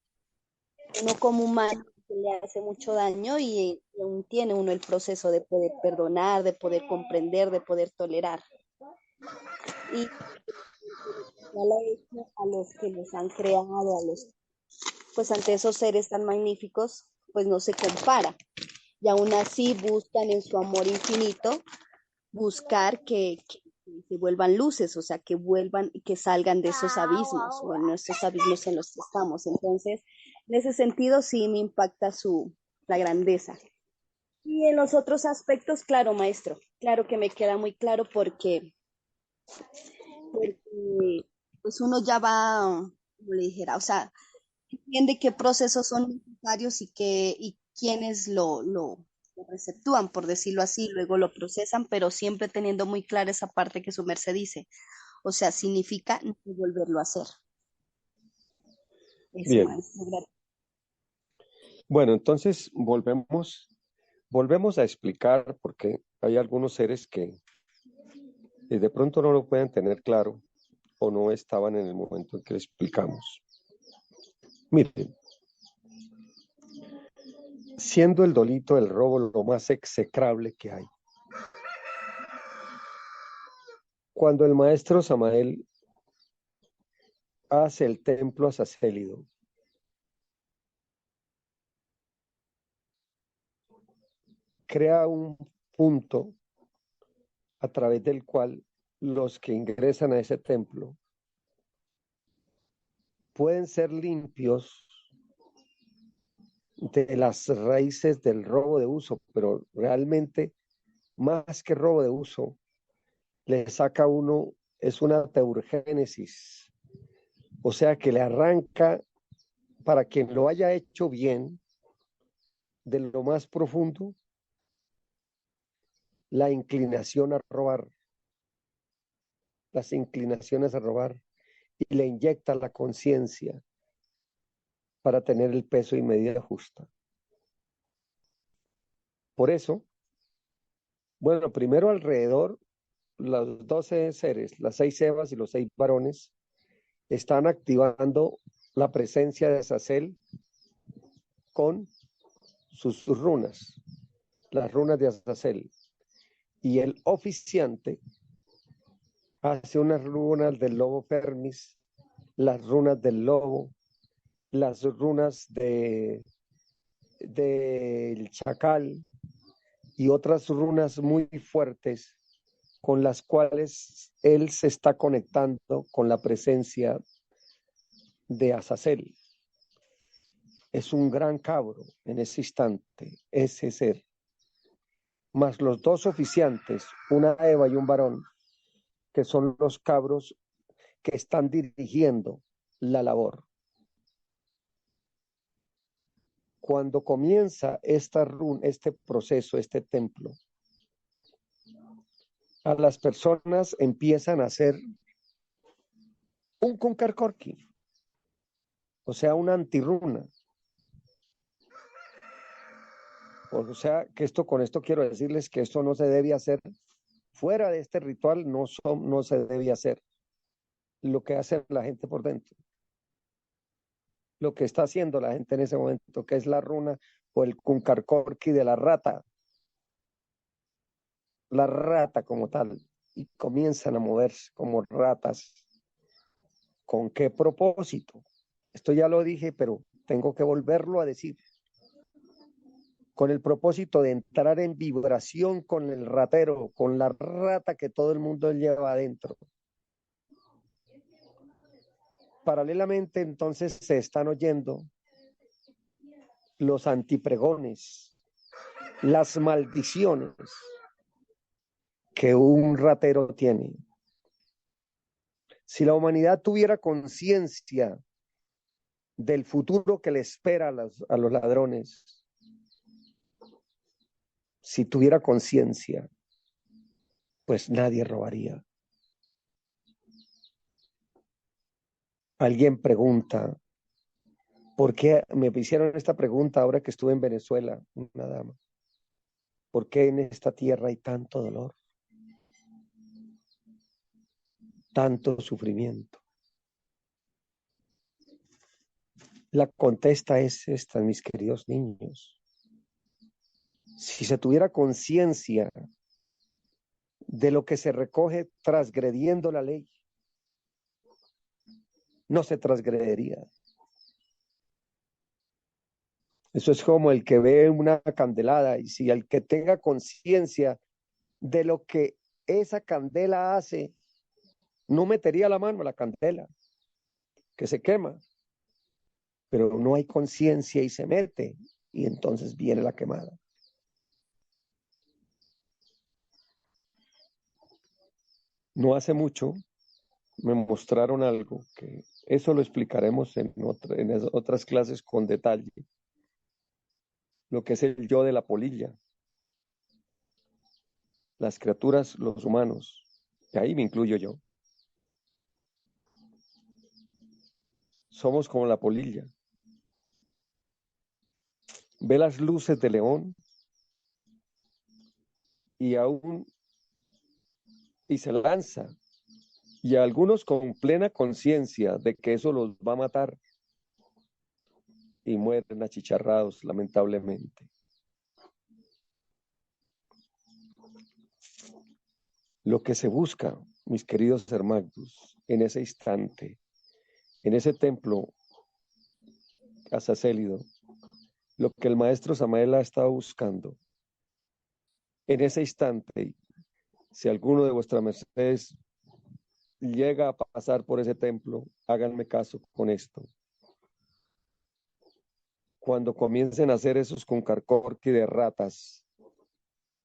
Uno como humano le hace mucho daño y aún tiene uno el proceso de poder perdonar, de poder comprender, de poder tolerar. Y ya lo he hecho a los que nos han creado, pues ante esos seres tan magníficos, pues no se compara. Y aún así buscan en su amor infinito, buscar que se vuelvan luces, o sea, que vuelvan y que salgan de esos abismos, o en estos abismos en los que estamos. Entonces, en ese sentido sí me impacta la grandeza. Y en los otros aspectos, claro, maestro, claro que me queda muy claro porque pues uno ya va, como le dijera, o sea, entiende qué procesos son necesarios y quiénes lo receptúan, por decirlo así, luego lo procesan, pero siempre teniendo muy clara esa parte que su merced dice. O sea, significa no volverlo a hacer. Eso, Bien. maestro. Bueno, entonces volvemos a explicar, porque hay algunos seres que de pronto no lo pueden tener claro o no estaban en el momento en que le explicamos. Miren, siendo el delito del robo lo más execrable que hay, cuando el maestro Samael hace el templo a Sacélido, crea un punto a través del cual los que ingresan a ese templo pueden ser limpios de las raíces del robo de uso, pero realmente más que robo de uso, le saca uno, es una teurgénesis, o sea que le arranca, para quien lo haya hecho bien, de lo más profundo, la inclinación a robar, las inclinaciones a robar, y le inyecta la conciencia para tener el peso y medida justa. Por eso, bueno, primero alrededor, los 12 seres, las 6 Evas y los 6 varones, están activando la presencia de Azazel con sus runas, las runas de Azazel. Y el oficiante hace unas runas del lobo Permis, las runas del lobo, las runas del chacal y otras runas muy fuertes con las cuales él se está conectando con la presencia de Azazel. Es un gran cabro en ese instante, ese ser. Más los 2 oficiantes, una Eva y un varón, que son los cabros que están dirigiendo la labor. Cuando comienza este proceso, este templo, a las personas empiezan a hacer un kunkarkorki, o sea, una antirruna. O sea, que con esto quiero decirles que esto no se debe hacer fuera de este ritual, no se debe hacer lo que hace la gente por dentro. Lo que está haciendo la gente en ese momento, que es la runa o el kunkarkorki de la rata como tal. y comienzan a moverse como ratas. ¿Con qué propósito? Esto ya lo dije, pero tengo que volverlo a decir. Con el propósito de entrar en vibración con el ratero, con la rata que todo el mundo lleva adentro. Paralelamente, entonces, se están oyendo los antipregones, las maldiciones que un ratero tiene. Si la humanidad tuviera conciencia del futuro que le espera a los ladrones, si tuviera conciencia, pues nadie robaría. Alguien pregunta, ¿por qué me hicieron esta pregunta ahora que estuve en Venezuela, una dama? ¿Por qué en esta tierra hay tanto dolor, tanto sufrimiento? La contesta es esta, mis queridos niños. Si se tuviera conciencia de lo que se recoge transgrediendo la ley, no se transgrediría. Eso es como el que ve una candelada, y si el que tenga conciencia de lo que esa candela hace, no metería la mano a la candela, que se quema, pero no hay conciencia y se mete, y entonces viene la quemada. No hace mucho me mostraron algo que eso lo explicaremos en otras clases con detalle, lo que es el yo de la polilla, las criaturas, los humanos, y ahí me incluyo yo. Somos como la polilla. Ve las luces de león y se lanza, y algunos con plena conciencia de que eso los va a matar y mueren achicharrados, lamentablemente. Lo que se busca, mis queridos hermanos, en ese instante, en ese templo azacélido, lo que el maestro Samael ha estado buscando, en ese instante, si alguno de vuestras mercedes llega a pasar por ese templo, háganme caso con esto. Cuando comiencen a hacer esos con carcorqui de ratas,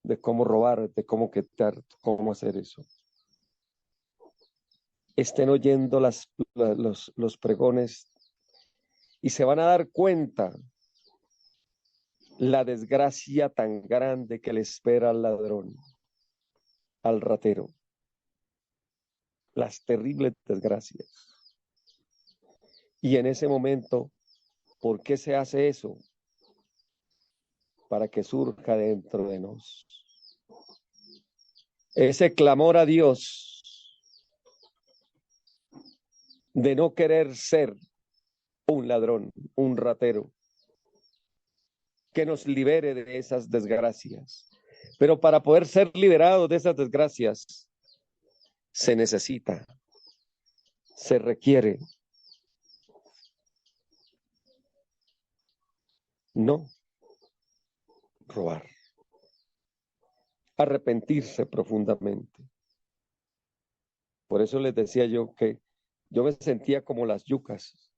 de cómo robar, de cómo quitar, cómo hacer eso, estén oyendo los pregones y se van a dar cuenta la desgracia tan grande que le espera al ladrón, al ratero, las terribles desgracias. Y en ese momento, ¿por qué se hace eso? Para que surja dentro de nosotros ese clamor a Dios de no querer ser un ladrón, un ratero, que nos libere de esas desgracias. Pero para poder ser liberados de esas desgracias, se necesita, se requiere no robar, arrepentirse profundamente. Por eso les decía yo que yo me sentía como las yucas,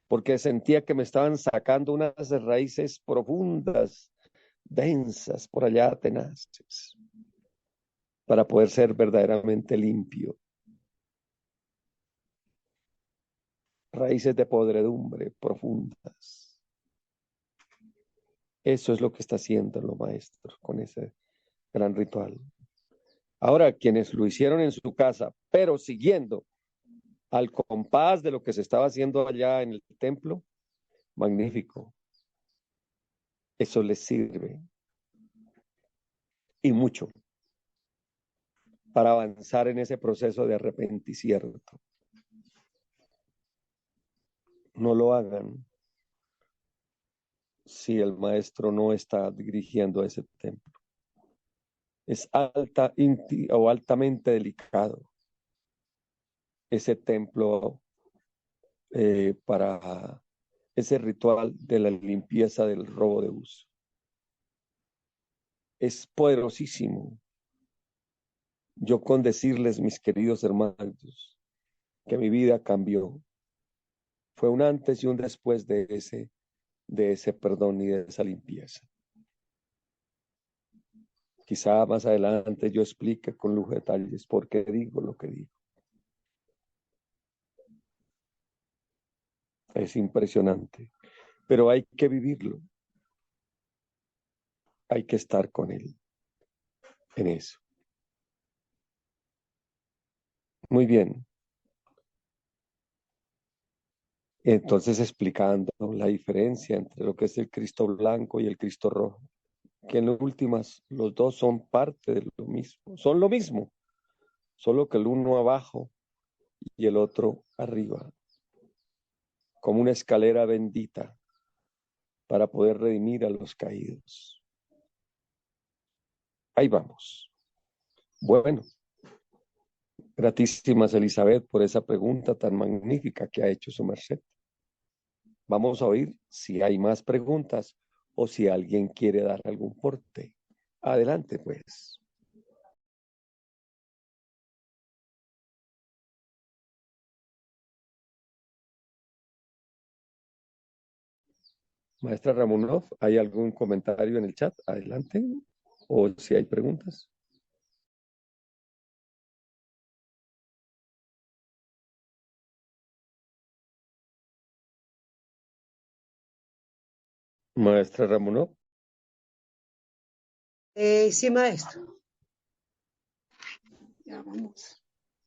porque sentía que me estaban sacando unas raíces profundas, densas, por allá tenaces, para poder ser verdaderamente limpio. Raíces de podredumbre profundas. Eso es lo que está haciendo los maestros con ese gran ritual. Ahora, quienes lo hicieron en su casa, pero siguiendo al compás de lo que se estaba haciendo allá en el templo, magnífico. Eso les sirve y mucho para avanzar en ese proceso de arrepentimiento. No lo hagan si el maestro no está dirigiendo a ese templo. Es altamente delicado ese templo para ese ritual de la limpieza del robo de uso. Es poderosísimo. Yo con decirles, mis queridos hermanos, que mi vida cambió. Fue un antes y un después de ese perdón y de esa limpieza. Quizá más adelante yo explique con lujo de detalles por qué digo lo que digo. Es impresionante, pero hay que vivirlo. Hay que estar con él en eso. Muy bien. Entonces, explicando la diferencia entre lo que es el Cristo blanco y el Cristo rojo, que en últimas los dos son parte de lo mismo, son lo mismo, solo que el uno abajo y el otro arriba, como una escalera bendita para poder redimir a los caídos. Ahí vamos. Bueno, gratísimas Elizabeth por esa pregunta tan magnífica que ha hecho su merced. Vamos a oír si hay más preguntas o si alguien quiere dar algún porte. Adelante, pues. Maestra Ramonov, ¿hay algún comentario en el chat? Adelante. O si hay preguntas. Maestra Ramonov. Sí, maestro. Ya vamos.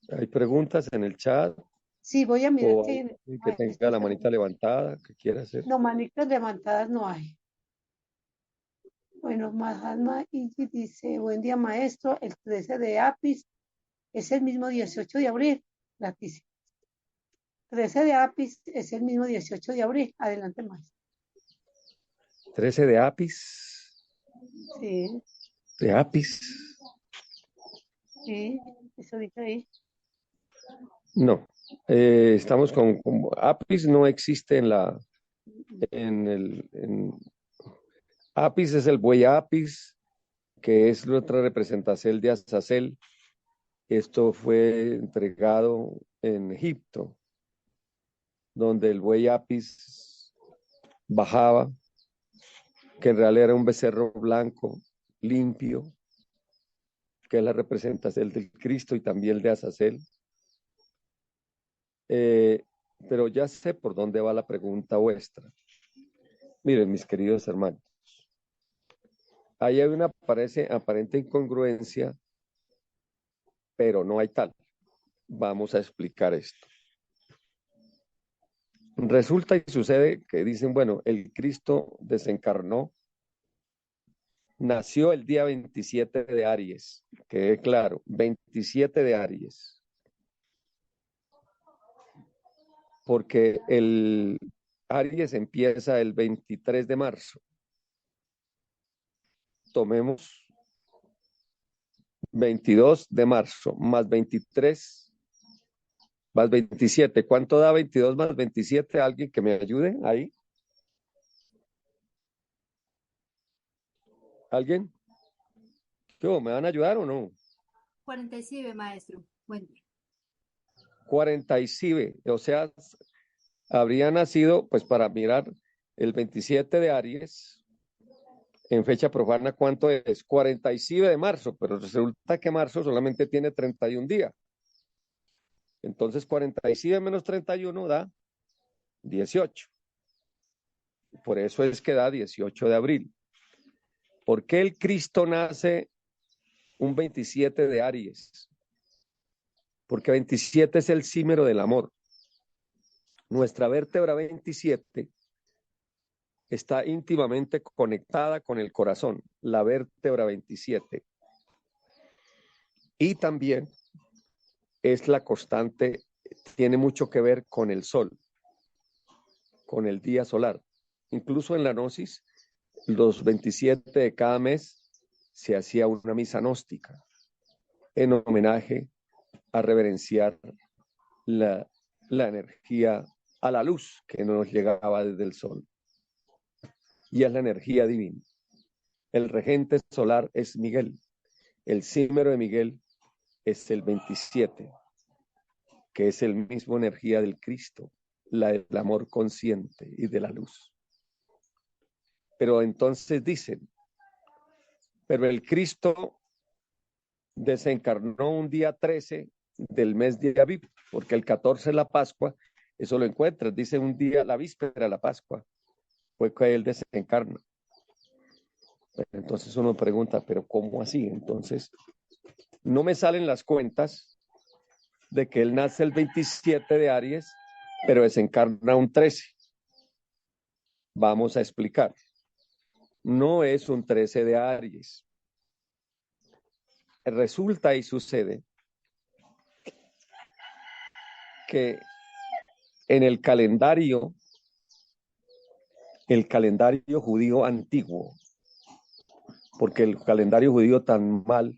¿Hay preguntas en el chat? Sí, voy a mirar O que alguien que tenga la manita levantada, que quiera hacer. no, manitas levantadas no hay. Bueno, Mahatma Iji dice, buen día, maestro. El 13 de Apis es el mismo 18 de abril. Gratis. 13 de Apis es el mismo 18 de abril. Adelante, maestro. 13 de Apis. Sí, De Apis. sí, eso dice ahí. No. Estamos con Apis no existe Apis es el buey Apis, que es otra representación de Azazel. Esto fue entregado en Egipto, donde el buey Apis bajaba, que en realidad era un becerro blanco, limpio, que es la representación del Cristo y también el de Azazel. Pero ya sé por dónde va la pregunta vuestra. Miren, mis queridos hermanos, ahí hay una aparente incongruencia, pero no hay tal. Vamos a explicar esto. Resulta y sucede que dicen, bueno, el Cristo desencarnó, nació el día 27 de Aries, quede claro, 27 de Aries, porque el Aries empieza el 23 de marzo. Tomemos 22 de marzo más 23 más 27. ¿Cuánto da 22 más 27? ¿Alguien que me ayude ahí? ¿Alguien? ¿Qué, me van a ayudar o no? 47, maestro. Buen día. 47, o sea, habría nacido, pues para mirar, el 27 de Aries, en fecha profana, ¿cuánto es? 47 de marzo, pero resulta que marzo solamente tiene 31 días. Entonces 47 menos 31 da 18. Por eso es que da 18 de abril. ¿Por qué el Cristo nace un 27 de Aries? Porque 27 es el símbolo del amor. Nuestra vértebra 27 está íntimamente conectada con el corazón, la vértebra 27. Y también es la constante, tiene mucho que ver con el sol, con el día solar. Incluso en la gnosis, los 27 de cada mes se hacía una misa gnóstica en homenaje a reverenciar la energía a la luz que nos llegaba desde el sol. Y es la energía divina. El regente solar es Miguel. El címero de Miguel es el 27, que es el mismo energía del Cristo, la del amor consciente y de la luz. Pero entonces dicen, pero el Cristo desencarnó un día 13 del mes de Aviv, porque el 14 es la Pascua, eso lo encuentras, dice un día, la víspera de la Pascua, fue que él desencarna. Entonces uno pregunta, pero ¿cómo así? Entonces, no me salen las cuentas de que él nace el 27 de Aries, pero desencarna un 13. Vamos a explicar. No es un 13 de Aries. Resulta y sucede que en el calendario judío antiguo, porque el calendario judío tan mal,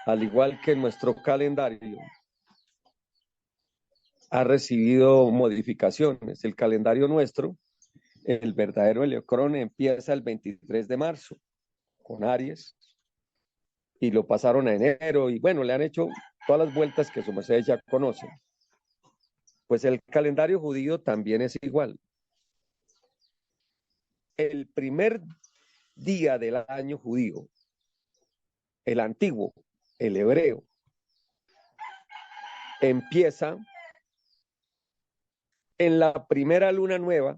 al igual que nuestro calendario, ha recibido modificaciones. El calendario nuestro, el verdadero heliocrón, empieza el 23 de marzo con Aries y lo pasaron a enero y bueno, le han hecho todas las vueltas que su merced ya conocen. Pues el calendario judío también es igual. El primer día del año judío, el antiguo, el hebreo, empieza en la primera luna nueva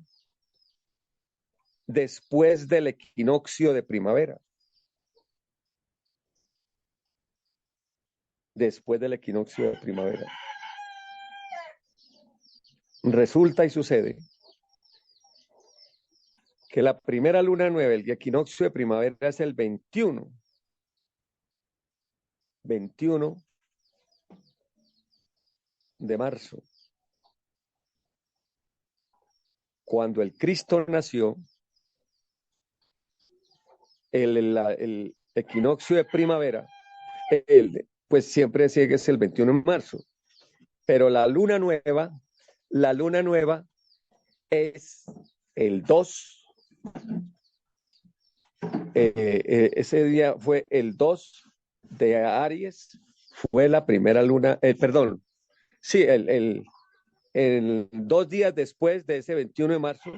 después del equinoccio de primavera. Después del equinoccio de primavera. Resulta y sucede que la primera luna nueva, el equinoccio de primavera, es el 21 de marzo. Cuando el Cristo nació, el equinoccio de primavera, pues siempre decía que es el 21 de marzo. Pero la luna nueva es el 2. Ese día fue el 2 de Aries, fue la primera luna, perdón, sí, el 2 días después de ese 21 de marzo,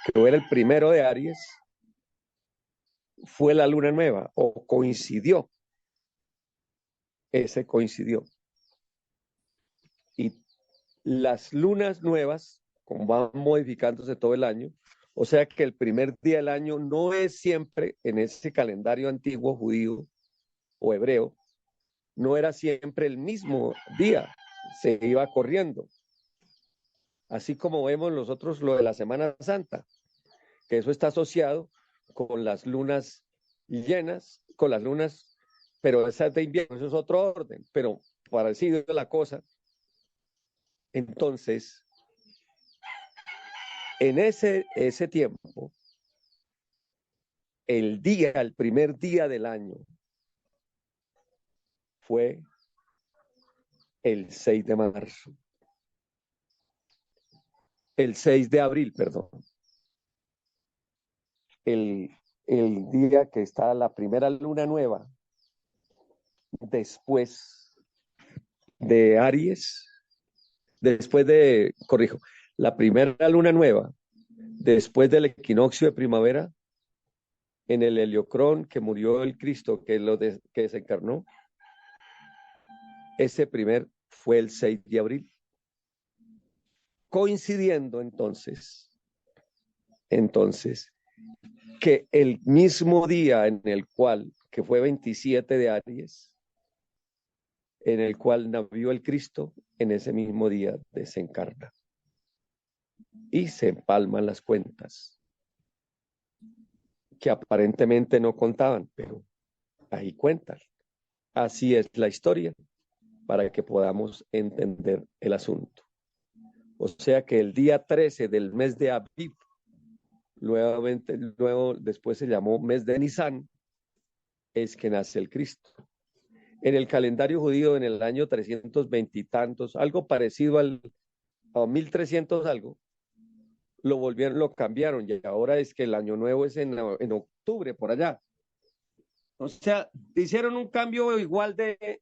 que era el primero de Aries, fue la luna nueva, o coincidió. Ese coincidió. Y las lunas nuevas, como van modificándose todo el año, o sea que el primer día del año no es siempre en ese calendario antiguo judío o hebreo, no era siempre el mismo día, se iba corriendo. Así como vemos nosotros lo de la Semana Santa, que eso está asociado con las lunas llenas, con las lunas, pero esa de invierno, eso es otro orden, pero parecido a la cosa. Entonces, en ese tiempo, el primer día del año, fue el 6 de marzo. El 6 de abril, perdón. El día que está la primera luna nueva, después de Aries, la primera luna nueva, después del equinoccio de primavera, en el heliocrón que murió el Cristo, que desencarnó, ese primer fue el 6 de abril. Coincidiendo entonces, que el mismo día en el cual, que fue 27 de Aries, en el cual nació el Cristo, en ese mismo día desencarna. Y se empalman las cuentas, que aparentemente no contaban, pero ahí cuentan. Así es la historia, para que podamos entender el asunto. O sea que el día 13 del mes de Aviv, luego después se llamó mes de Nisan, es que nace el Cristo. En el calendario judío, en el año 320 y tantos, algo parecido a 1300 algo, lo cambiaron y ahora es que el año nuevo es en octubre, por allá. O sea, hicieron un cambio igual de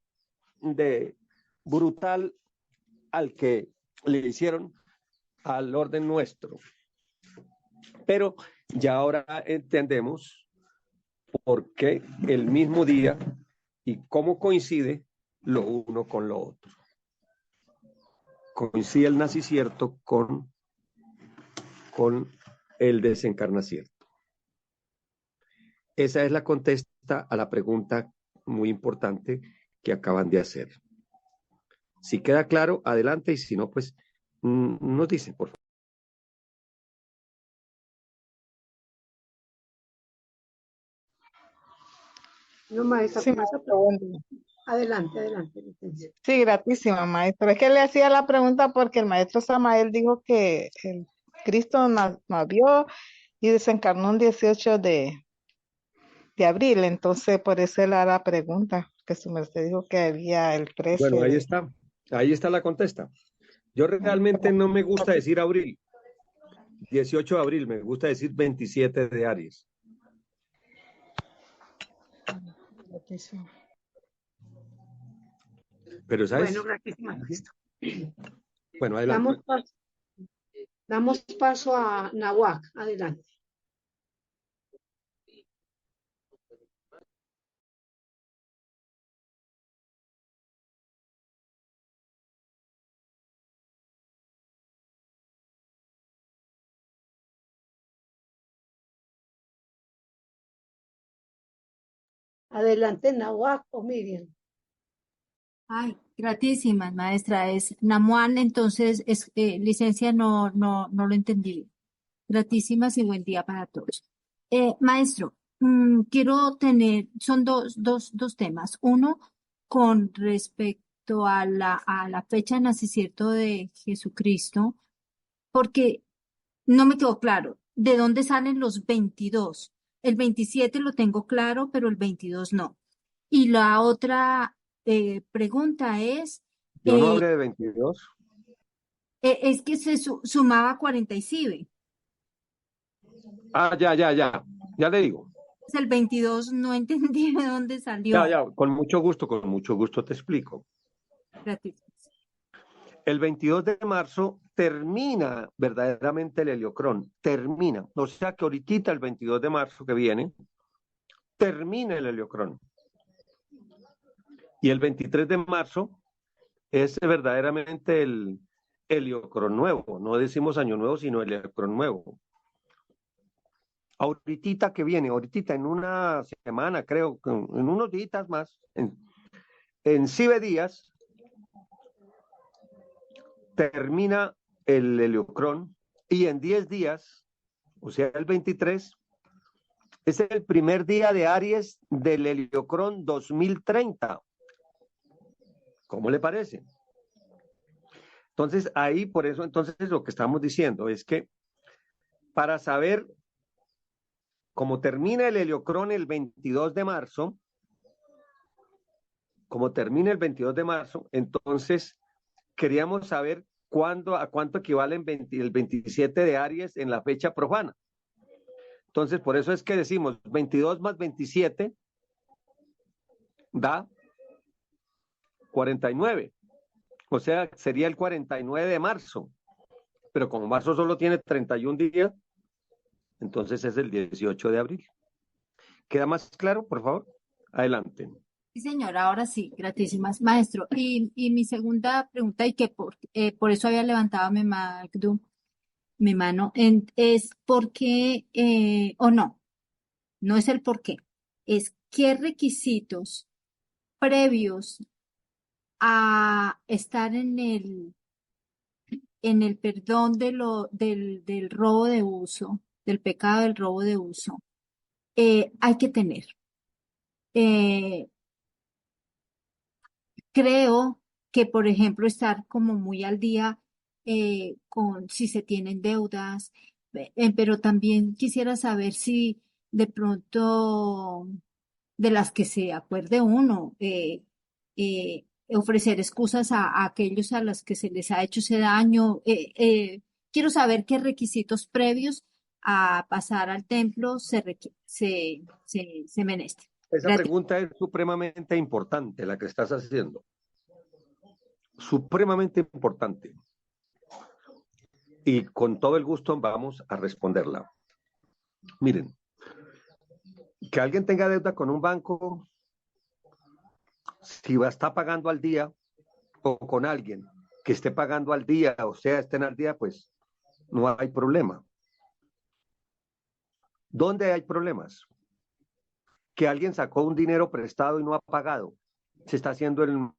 brutal al que le hicieron al orden nuestro. Pero ya ahora entendemos por qué el mismo día y cómo coincide lo uno con lo otro. Coincide el nacicierto con el desencarnacierto. Esa es la contesta a la pregunta muy importante que acaban de hacer. Si queda claro, adelante, y si no, pues nos dicen, por favor. No, maestra, Sí, con esa maestro, buen día. adelante, adelante, licencia. Sí, gratísima, maestro. Es que le hacía la pregunta porque el maestro Samael dijo que el Cristo nació y desencarnó un 18 de abril, entonces por eso era la pregunta, que su merced dijo que había el 13 Bueno, de... ahí está la contesta. Yo realmente no me gusta decir abril, 18 de abril, me gusta decir 27 de Aries. Gratísima. Pero, ¿sabes? Bueno, gratísima, maestra. Bueno, adelante. Damos paso a Nahuac, adelante. Adelante, Nahuac o Miriam. Ay, gratísimas, maestra. Es Namuan, entonces, licencia, no lo entendí. Gratísimas y buen día para todos. Maestro, quiero son dos temas. Uno, con respecto a la fecha de nacimiento de Jesucristo, porque no me quedó claro de dónde salen los 22. El 27 lo tengo claro, pero el 22 no. Y la otra pregunta es, Yo no eh, hablé de 22. es que se sumaba 47. Ah, ya. Ya le digo. El 22 no entendí de dónde salió. Ya, con mucho gusto te explico. Gracias. El 22 de marzo termina verdaderamente el heliocrón, termina. O sea que ahorita el 22 de marzo que viene, termina el heliocrón. Y el 23 de marzo es verdaderamente el heliocrón nuevo. No decimos año nuevo, sino el heliocrón nuevo. Ahorita que viene, ahorita en una semana, creo, en unos días más, en 9 días, termina el heliocrón y en 10 días, o sea, el 23, es el primer día de Aries del heliocrón 2030. ¿Cómo le parece? Entonces, ahí, por eso, entonces, lo que estamos diciendo es que para saber cómo termina el heliocrón el 22 de marzo, entonces queríamos saber a cuánto equivale el 27 de Aries en la fecha profana. Entonces, por eso es que decimos 22 más 27 da 49. O sea, sería el 49 de marzo. Pero como marzo solo tiene 31 días, entonces es el 18 de abril. ¿Queda más claro, por favor? Adelante. Sí, señora, ahora sí, gratísimas. Maestro, y mi segunda pregunta, y que por eso había levantado mi mano, es por qué, o no es el por qué, es qué requisitos previos a estar en el perdón del robo de uso, del pecado del robo de uso, hay que tener. Eh, Creo que, por ejemplo, estar como muy al día con si se tienen deudas, pero también quisiera saber si de pronto de las que se acuerde uno, ofrecer excusas a aquellos a los que se les ha hecho ese daño. Quiero saber qué requisitos previos a pasar al templo se menester. Esa Gracias. pregunta es supremamente importante, la que estás haciendo. Supremamente importante. Y con todo el gusto vamos a responderla. Miren, que alguien tenga deuda con un banco, si está pagando al día, o con alguien que esté pagando al día, o sea, estén al día, pues no hay problema. ¿Dónde hay problemas? Que alguien sacó un dinero prestado y no ha pagado. Se está haciendo el...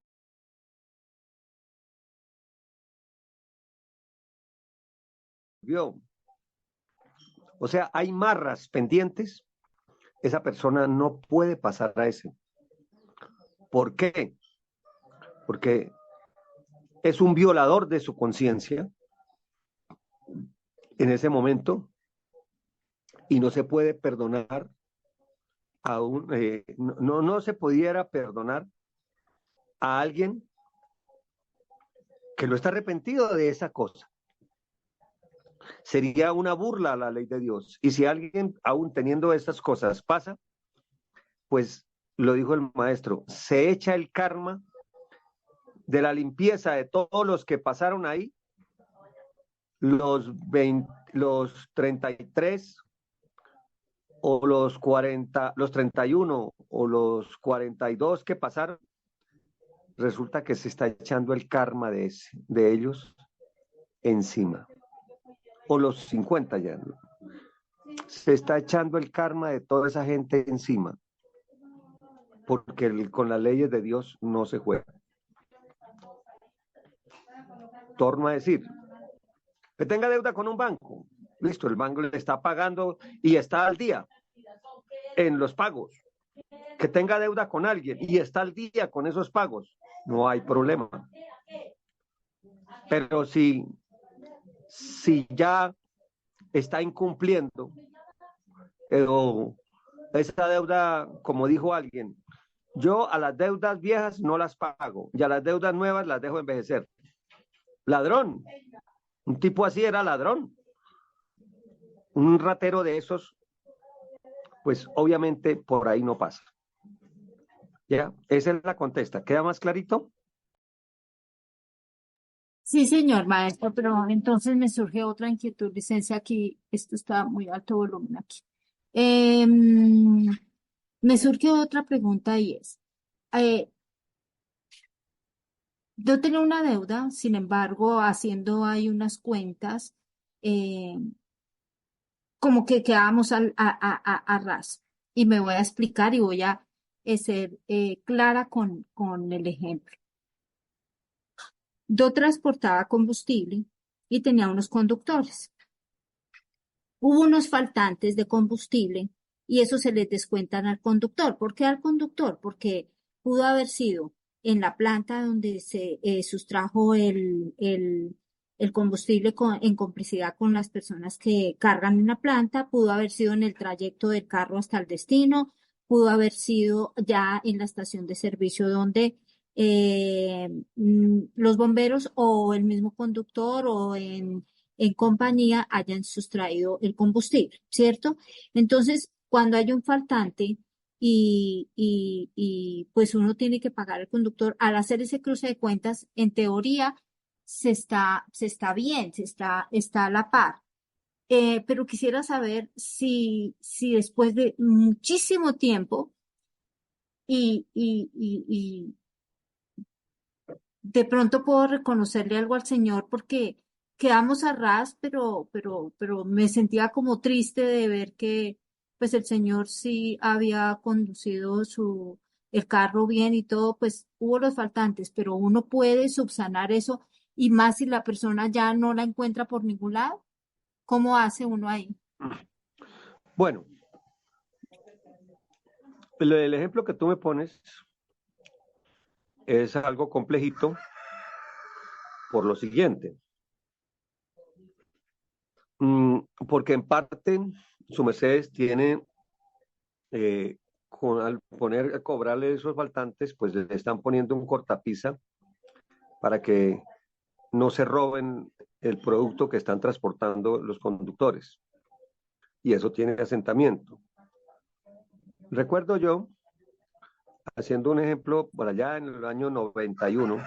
O sea, hay marras pendientes. Esa persona no puede pasar a ese. ¿Por qué? Porque es un violador de su conciencia en ese momento y no se puede perdonar a no se pudiera perdonar a alguien que no está arrepentido de esa cosa. Sería una burla a la ley de Dios. Y si alguien, aún teniendo estas cosas, pasa, pues lo dijo el maestro, se echa el karma de la limpieza de todos los que pasaron ahí, los 33 o los 40, los 31 o los 42 que pasaron, resulta que se está echando el karma de ellos encima. O los 50 ya. Se está echando el karma de toda esa gente encima. Porque con las leyes de Dios no se juega. Torno a decir, que tenga deuda con un banco. Listo, el banco le está pagando y está al día en los pagos. Que tenga deuda con alguien y está al día con esos pagos. No hay problema. Pero si ya está incumpliendo, esa deuda, como dijo alguien, yo a las deudas viejas no las pago y a las deudas nuevas las dejo envejecer. Ladrón. Un tipo así era ladrón. Un ratero de esos, pues obviamente por ahí no pasa. ¿Ya? Esa es la contesta. ¿Queda más clarito? Sí, señor maestro, pero entonces me surge otra inquietud, licencia, aquí, esto está muy alto volumen aquí. Me surge otra pregunta y es, eh, yo tenía una deuda, sin embargo, haciendo ahí unas cuentas, eh, como que quedábamos a ras. Y me voy a explicar y voy a ser clara con el ejemplo. Yo transportaba combustible y tenía unos conductores. Hubo unos faltantes de combustible y eso se les descuentan al conductor. ¿Por qué al conductor? Porque pudo haber sido en la planta donde se sustrajo el combustible en complicidad con las personas que cargan en la planta, pudo haber sido en el trayecto del carro hasta el destino, pudo haber sido ya en la estación de servicio donde los bomberos o el mismo conductor o en compañía hayan sustraído el combustible, ¿cierto? Entonces, cuando hay un faltante pues uno tiene que pagar al conductor, al hacer ese cruce de cuentas, en teoría se está bien, está a la par. Pero quisiera saber si después de muchísimo tiempo y de pronto puedo reconocerle algo al Señor porque quedamos a ras, pero me sentía como triste de ver que pues el Señor sí había conducido el carro bien y todo, pues hubo los faltantes, pero uno puede subsanar eso y más si la persona ya no la encuentra por ningún lado. ¿Cómo hace uno ahí? Bueno, el ejemplo que tú me pones es algo complejito por lo siguiente. Porque en parte su merced tiene al poner a cobrarle esos faltantes, pues le están poniendo un cortapisa para que no se roben el producto que están transportando los conductores. Y eso tiene asentamiento. Recuerdo yo, haciendo un ejemplo, por allá en el año 91,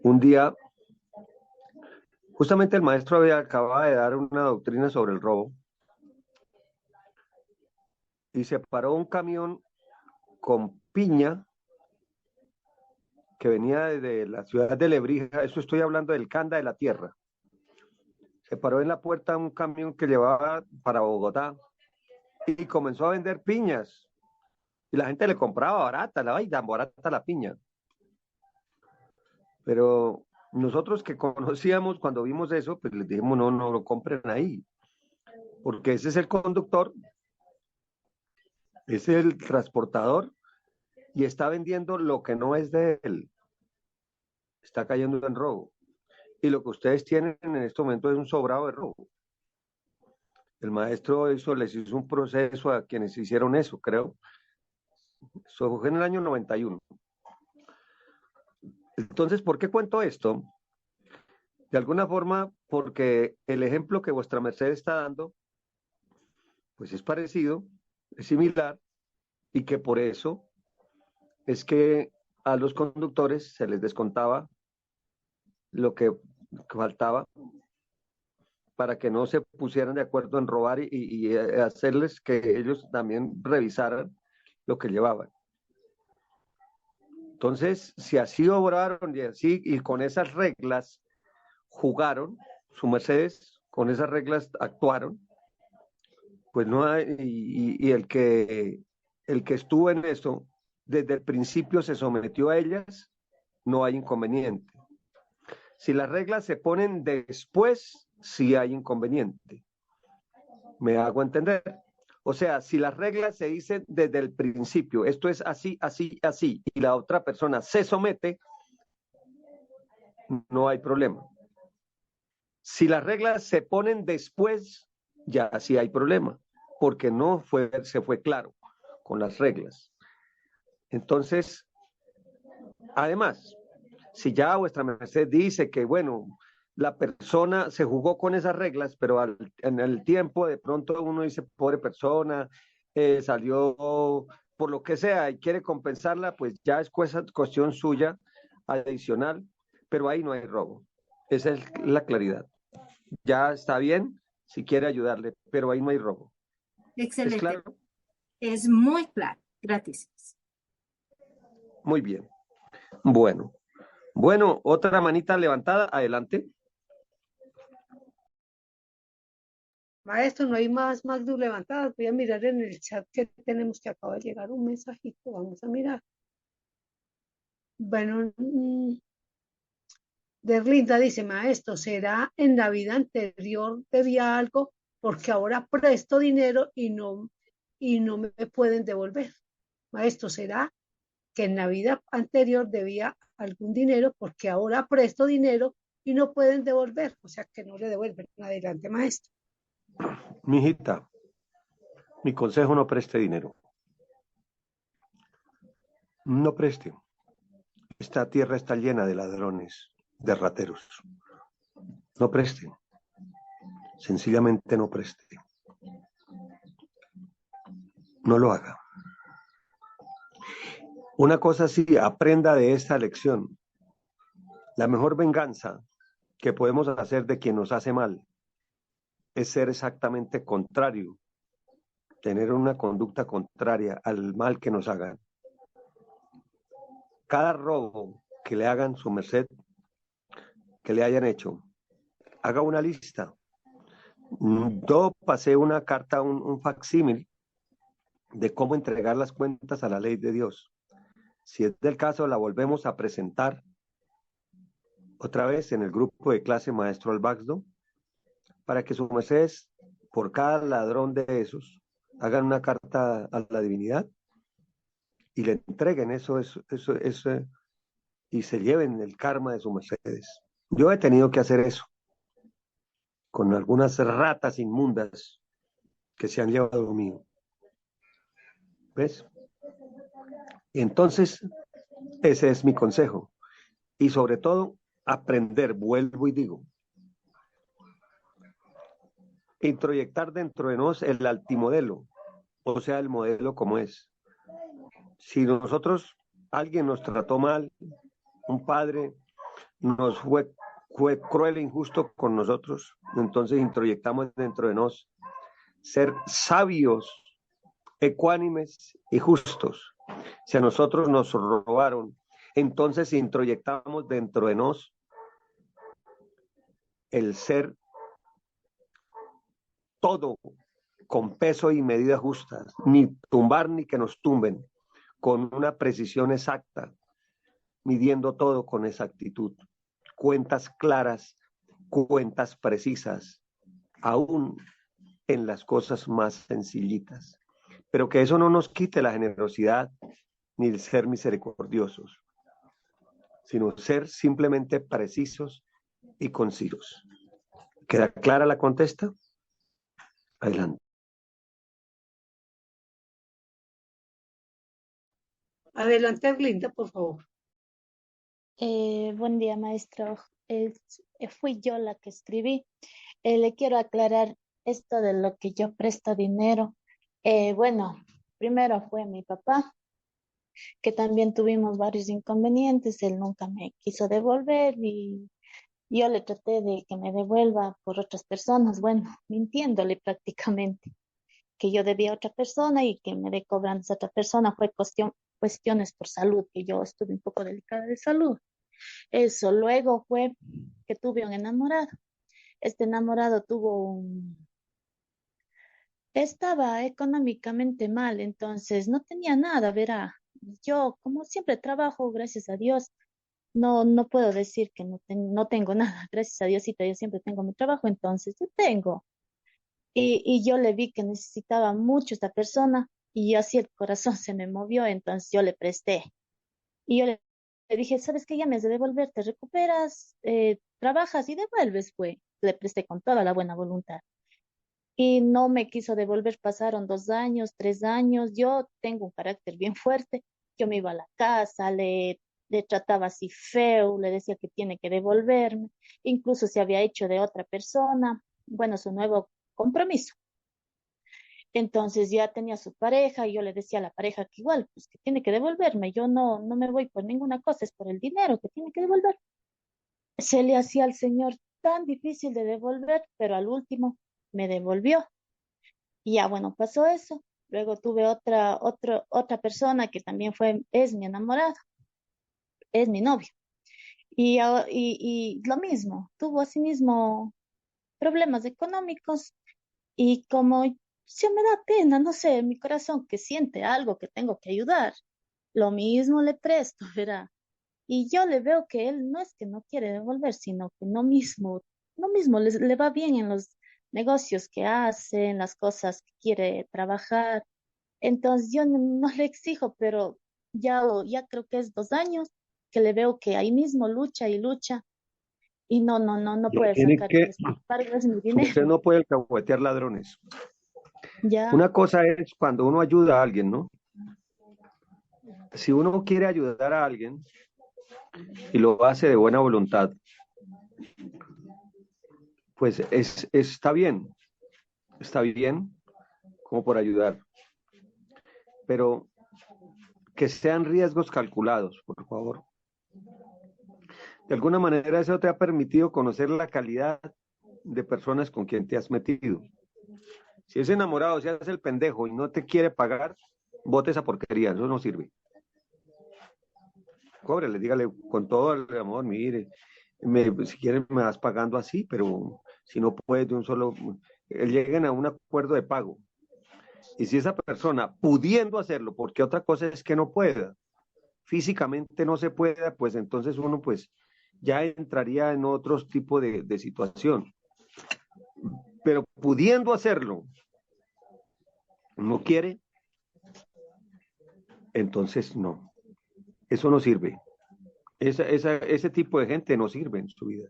un día, justamente el maestro acababa de dar una doctrina sobre el robo y se paró un camión con piña que venía desde la ciudad de Lebrija, eso estoy hablando del Canda de la Tierra. Se paró en la puerta un camión que llevaba para Bogotá y comenzó a vender piñas. Y la gente le compraba barata, tan barata la piña. Pero nosotros que conocíamos cuando vimos eso, pues les dijimos, no lo compren ahí. Porque ese es el conductor, ese es el transportador y está vendiendo lo que no es de él. Está cayendo en robo. Y lo que ustedes tienen en este momento es un sobrado de robo. El maestro les hizo un proceso a quienes hicieron eso, creo. Eso fue en el año 91. Entonces, ¿por qué cuento esto? De alguna forma, porque el ejemplo que vuestra merced está dando, pues es parecido, es similar, y que por eso es que a los conductores se les descontaba lo que faltaba para que no se pusieran de acuerdo en robar y hacerles que ellos también revisaran lo que llevaban. Entonces, si así obraron y así, y con esas reglas jugaron, su mercedes, con esas reglas actuaron, pues no hay, y el que estuvo en eso, desde el principio se sometió a ellas, no hay inconveniente. Si las reglas se ponen después, sí hay inconveniente. ¿Me hago entender? O sea, si las reglas se dicen desde el principio, esto es así, así, así, y la otra persona se somete, no hay problema. Si las reglas se ponen después, ya sí hay problema, porque se fue claro con las reglas. Entonces, además, si ya vuestra merced dice que, bueno, la persona se jugó con esas reglas, pero en el tiempo de pronto uno dice, pobre persona, salió por lo que sea y quiere compensarla, pues ya es cuestión suya adicional, pero ahí no hay robo. Esa es la claridad. Ya está bien si quiere ayudarle, pero ahí no hay robo. Excelente. ¿Es claro? Es muy claro. Gracias. Muy bien. Bueno, otra manita levantada, adelante. Maestro, no hay más levantadas. Voy a mirar en el chat que tenemos, que acaba de llegar un mensajito. Vamos a mirar. Bueno, Derlinda dice, maestro, ¿será en la vida anterior debía algo porque ahora presto dinero y no me pueden devolver? Maestro, ¿será que en la vida anterior debía algún dinero porque ahora presto dinero y no pueden devolver? O sea, que no le devuelven. Adelante, maestro. Mijita, mi consejo: no preste dinero. No preste. Esta tierra está llena de ladrones, de rateros. No preste. Sencillamente no preste. No lo haga. Una cosa sí, aprenda de esta lección. La mejor venganza que podemos hacer de quien nos hace mal es ser exactamente contrario, tener una conducta contraria al mal que nos hagan. Cada robo que le hagan su merced, que le hayan hecho, haga una lista. Yo pasé una carta, un facsímil de cómo entregar las cuentas a la ley de Dios. Si es del caso, la volvemos a presentar otra vez en el grupo de clase Maestro Albaxdo, para que su mercedes, por cada ladrón de esos, hagan una carta a la divinidad y le entreguen eso y se lleven el karma de sus mercedes. Yo he tenido que hacer eso con algunas ratas inmundas que se han llevado lo mío. ¿Ves? Entonces, ese es mi consejo. Y sobre todo, aprender, vuelvo y digo, introyectar dentro de nosotros el altimodelo, o sea, el modelo como es. Si nosotros, alguien nos trató mal, un padre nos fue cruel e injusto con nosotros, entonces introyectamos dentro de nosotros ser sabios, ecuánimes y justos. Si a nosotros nos robaron, entonces introyectamos dentro de nosotros el ser todo con peso y medida justas, ni tumbar ni que nos tumben, con una precisión exacta, midiendo todo con exactitud, cuentas claras, cuentas precisas, aún en las cosas más sencillitas. Pero que eso no nos quite la generosidad ni el ser misericordiosos, sino ser simplemente precisos y concisos. ¿Queda clara la contesta? Adelante. Adelante, Erlinda, por favor. Buen día, maestro. Fui yo la que escribí. Le quiero aclarar esto de lo que yo presto dinero. Bueno, primero fue mi papá, que también tuvimos varios inconvenientes. Él nunca me quiso devolver y yo le traté de que me devuelva por otras personas, bueno, mintiéndole prácticamente, que yo debía a otra persona y que me dé cobrando a otra persona. Fue cuestiones por salud, que yo estuve un poco delicada de salud. Eso, luego fue que tuve un enamorado. Este enamorado estaba económicamente mal, entonces no tenía nada, verá. Yo, como siempre trabajo, gracias a Dios, no puedo decir que no tengo nada. Gracias a Diosito, yo siempre tengo mi trabajo, entonces yo tengo. Y yo le vi que necesitaba mucho esta persona y así el corazón se me movió, entonces yo le presté. Y yo le dije, ¿sabes qué? Ya me has de devolver, te recuperas, trabajas y devuelves, pues. Le presté con toda la buena voluntad. Y no me quiso devolver, pasaron 2 años, 3 años. Yo tengo un carácter bien fuerte. Yo me iba a la casa, le trataba así feo, le decía que tiene que devolverme. Incluso se había hecho de otra persona. Bueno, su nuevo compromiso. Entonces ya tenía su pareja y yo le decía a la pareja que igual, pues que tiene que devolverme. Yo no me voy por ninguna cosa, es por el dinero que tiene que devolver. Se le hacía al señor tan difícil de devolver, pero al último me devolvió. Y ya bueno, pasó eso. Luego tuve otra persona que también es mi enamorado, es mi novio. Y lo mismo, tuvo asimismo problemas económicos y como se me da pena, no sé, mi corazón que siente algo que tengo que ayudar, lo mismo le presto, ¿verdad? Y yo le veo que él no es que no quiere devolver, sino que no mismo le va bien en los negocios que hace, en las cosas que quiere trabajar. Entonces yo no le exijo, pero ya creo que es 2 años que le veo que ahí mismo lucha y lucha y no puede Tiene sacar. que, Sin embargo, es mi usted dinero. no puede alcahuetear ladrones. Ya, Una cosa es cuando uno ayuda a alguien, ¿no? Si uno quiere ayudar a alguien y lo hace de buena voluntad, pues está bien como por ayudar, pero que sean riesgos calculados, por favor. De alguna manera eso te ha permitido conocer la calidad de personas con quien te has metido. Si es enamorado, si hace el pendejo y no te quiere pagar, bote esa porquería, eso no sirve. Cóbrele, dígale con todo el amor, mire, si quieres me vas pagando así, pero si no puedes de un solo, lleguen a un acuerdo de pago. Y si esa persona, pudiendo hacerlo, porque otra cosa es que no pueda, físicamente no se pueda, pues entonces uno pues ya entraría en otro tipo de situación. Pero pudiendo hacerlo, no quiere, entonces no, eso no sirve. Ese tipo de gente no sirve en su vida.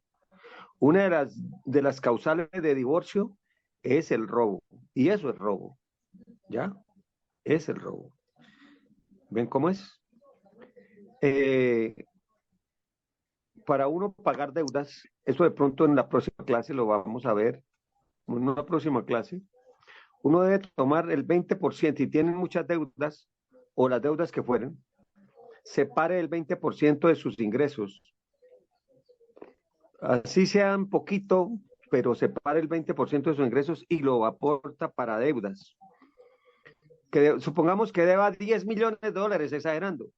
Una de las causales de divorcio es el robo, y eso es robo, ¿ya? Es el robo. ¿Ven cómo es? Para uno pagar deudas, eso de pronto en la próxima clase lo vamos a ver, en una próxima clase, uno debe tomar el 20%, si tienen muchas deudas o las deudas que fueren, separe el 20% de sus ingresos. Así sean poquito, pero separe el 20% de sus ingresos y lo aporta para deudas. Supongamos que deba 10 millones de dólares, exagerando,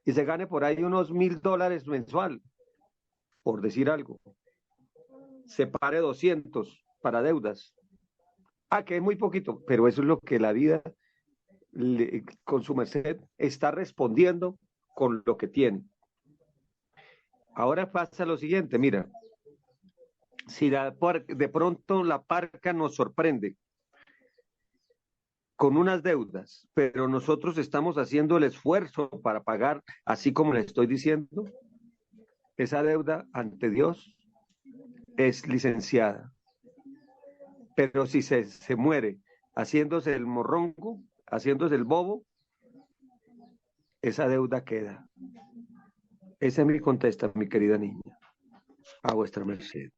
y se gane por ahí unos $1,000 mensual, por decir algo. Separe 200 para deudas. Que es muy poquito, pero eso es lo que la vida, con su merced, está respondiendo con lo que tiene. Ahora pasa lo siguiente, mira, si de pronto la parca nos sorprende con unas deudas, pero nosotros estamos haciendo el esfuerzo para pagar, así como le estoy diciendo, esa deuda ante Dios es licenciada. Pero si se muere haciéndose el morrongo, haciéndose el bobo, esa deuda queda. Esa es mi contesta, mi querida niña, a vuestra merced.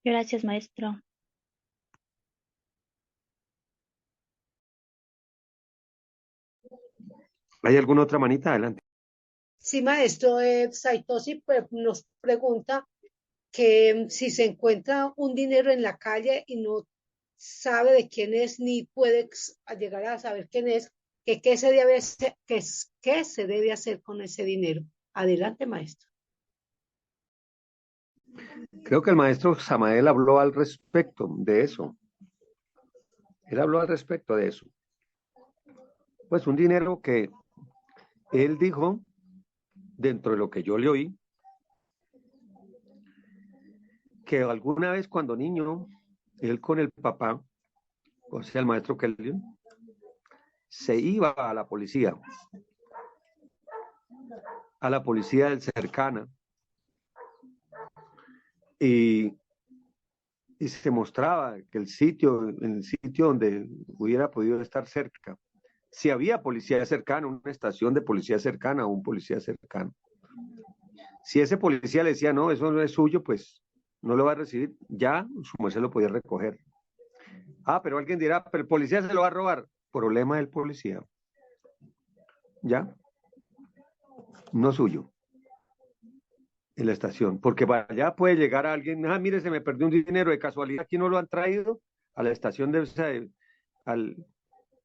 Gracias, maestro. ¿Hay alguna otra manita? Adelante. Sí, maestro, Saitosi pues, nos pregunta que si se encuentra un dinero en la calle y no sabe de quién es ni puede llegar a saber quién es, que qué se debe hacer, qué se debe hacer con ese dinero. Adelante, maestro. Creo que el maestro Samael habló al respecto de eso. Él habló al respecto de eso. Pues un dinero que él dijo, dentro de lo que yo le oí, que alguna vez cuando niño, él con el papá, o sea, el maestro Kelly, se iba a la policía del cercana, y se mostraba que en el sitio donde hubiera podido estar cerca, si había policía cercana, una estación de policía cercana o un policía cercano. Si ese policía le decía, no, eso no es suyo, pues no lo va a recibir, ya su merced lo podía recoger. Pero alguien dirá, pero el policía se lo va a robar. Problema del policía. ¿Ya? No suyo. En la estación. Porque para allá puede llegar a alguien, mire, se me perdió un dinero, de casualidad, aquí no lo han traído a la estación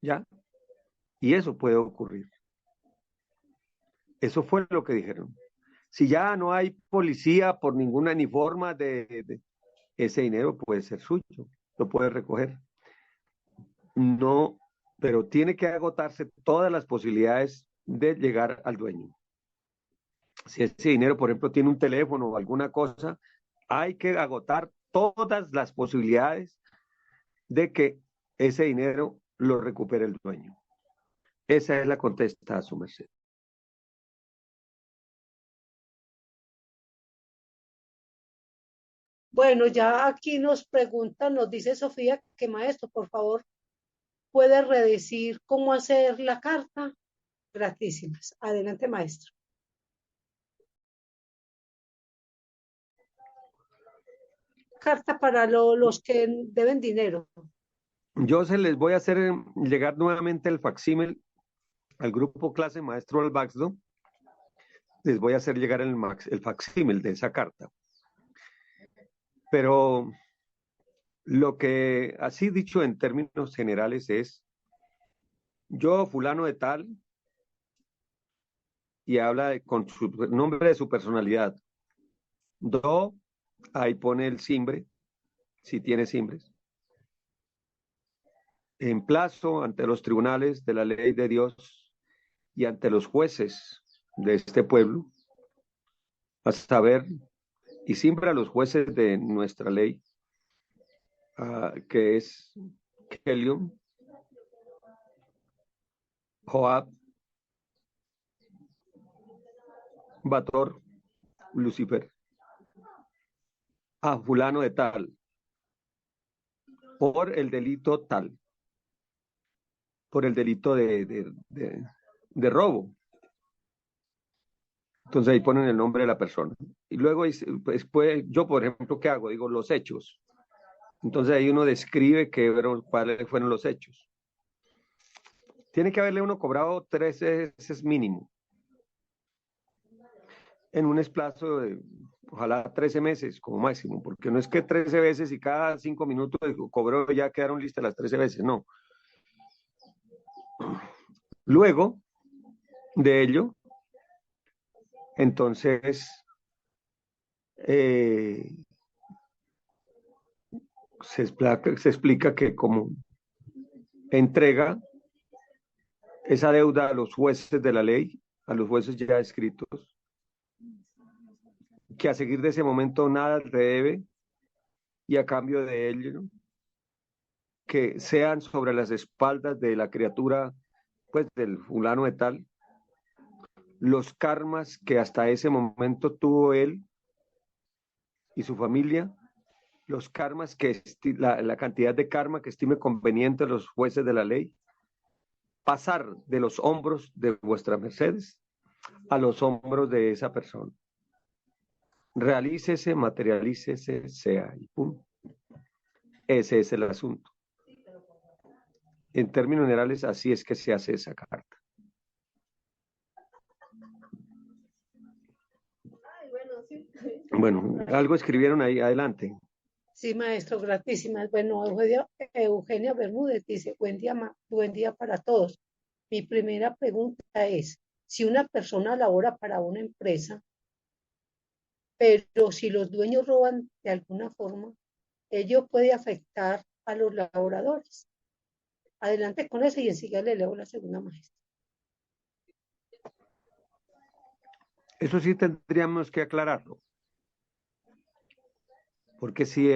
¿ya? Y eso puede ocurrir. Eso fue lo que dijeron. Si ya no hay policía por ninguna ni forma de ese dinero puede ser suyo, lo puede recoger. No, pero tiene que agotarse todas las posibilidades de llegar al dueño. Si ese dinero, por ejemplo, tiene un teléfono o alguna cosa, hay que agotar todas las posibilidades de que ese dinero lo recupere el dueño. Esa es la contesta a su merced. Bueno, ya aquí nos preguntan, nos dice Sofía que maestro, por favor, puede redecir cómo hacer la carta. Gratísimas. Adelante, maestro. Carta para los que deben dinero. Yo se les voy a hacer llegar nuevamente el facsímil al grupo clase maestro Albaxdo. Les voy a hacer llegar el facsímil de esa carta. Pero lo que así dicho en términos generales es, yo fulano de tal, y habla con su nombre de su personalidad. Ahí pone el simbre, si tiene simbres. Emplazo ante los tribunales de la ley de Dios y ante los jueces de este pueblo a saber, y simbra a los jueces de nuestra ley, que es Helium, Joab, Bator, Lucifer, a fulano de tal, por el delito tal. por el delito de robo. Entonces ahí ponen el nombre de la persona. Y luego, después, yo, por ejemplo, ¿qué hago? Digo, los hechos. Entonces ahí uno describe cuáles fueron los hechos. Tiene que haberle uno cobrado 13 veces mínimo. En un plazo de, ojalá 13 meses como máximo, porque no es que 13 veces y cada 5 minutos cobró, ya quedaron listas las 13 veces, no. Luego de ello, entonces, se explica que como entrega esa deuda a los jueces de la ley, a los jueces ya escritos, que a seguir de ese momento nada te debe y a cambio de ello, que sean sobre las espaldas de la criatura, pues del fulano de tal, los karmas que hasta ese momento tuvo él y su familia, los karmas la cantidad de karma que estime conveniente los jueces de la ley, pasar de los hombros de vuestras mercedes a los hombros de esa persona. Realícese, materialícese, sea y pum. Ese es el asunto. En términos generales, así es que se hace esa carta. Bueno, algo escribieron ahí, adelante. Sí, maestro, gratísimas. Bueno, Eugenia Bermúdez dice, buen día para todos. Mi primera pregunta es, si una persona labora para una empresa, pero si los dueños roban de alguna forma, ello puede afectar a los laboradores. Adelante con eso y enseguida le leo la segunda, maestra. Eso sí tendríamos que aclararlo. Porque si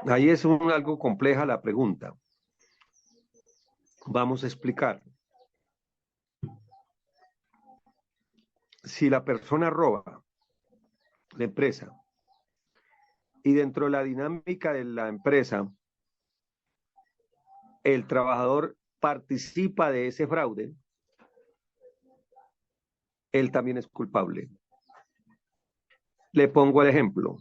ahí es algo compleja la pregunta. Vamos a explicar. Si la persona roba la empresa y dentro de la dinámica de la empresa el trabajador participa de ese fraude, él también es culpable. Le pongo el ejemplo.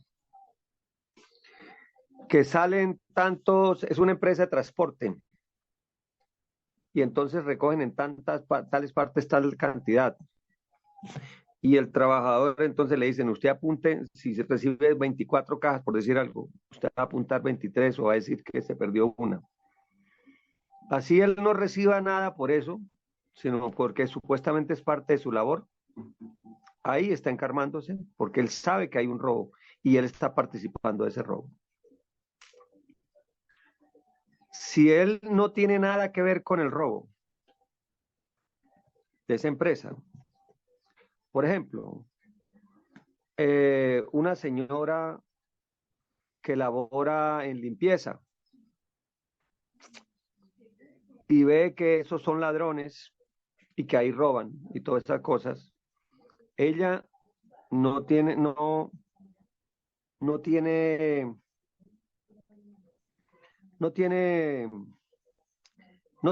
Que salen tantos, es una empresa de transporte, y entonces recogen en tales partes tal cantidad. Y el trabajador entonces le dicen, usted apunte, si se recibe 24 cajas, por decir algo, usted va a apuntar 23 o va a decir que se perdió una. Así él no reciba nada por eso, sino porque supuestamente es parte de su labor. Ahí está encarmándose, porque él sabe que hay un robo y él está participando de ese robo. Si él no tiene nada que ver con el robo de esa empresa, por ejemplo, una señora que labora en limpieza y ve que esos son ladrones y que ahí roban y todas esas cosas, ella no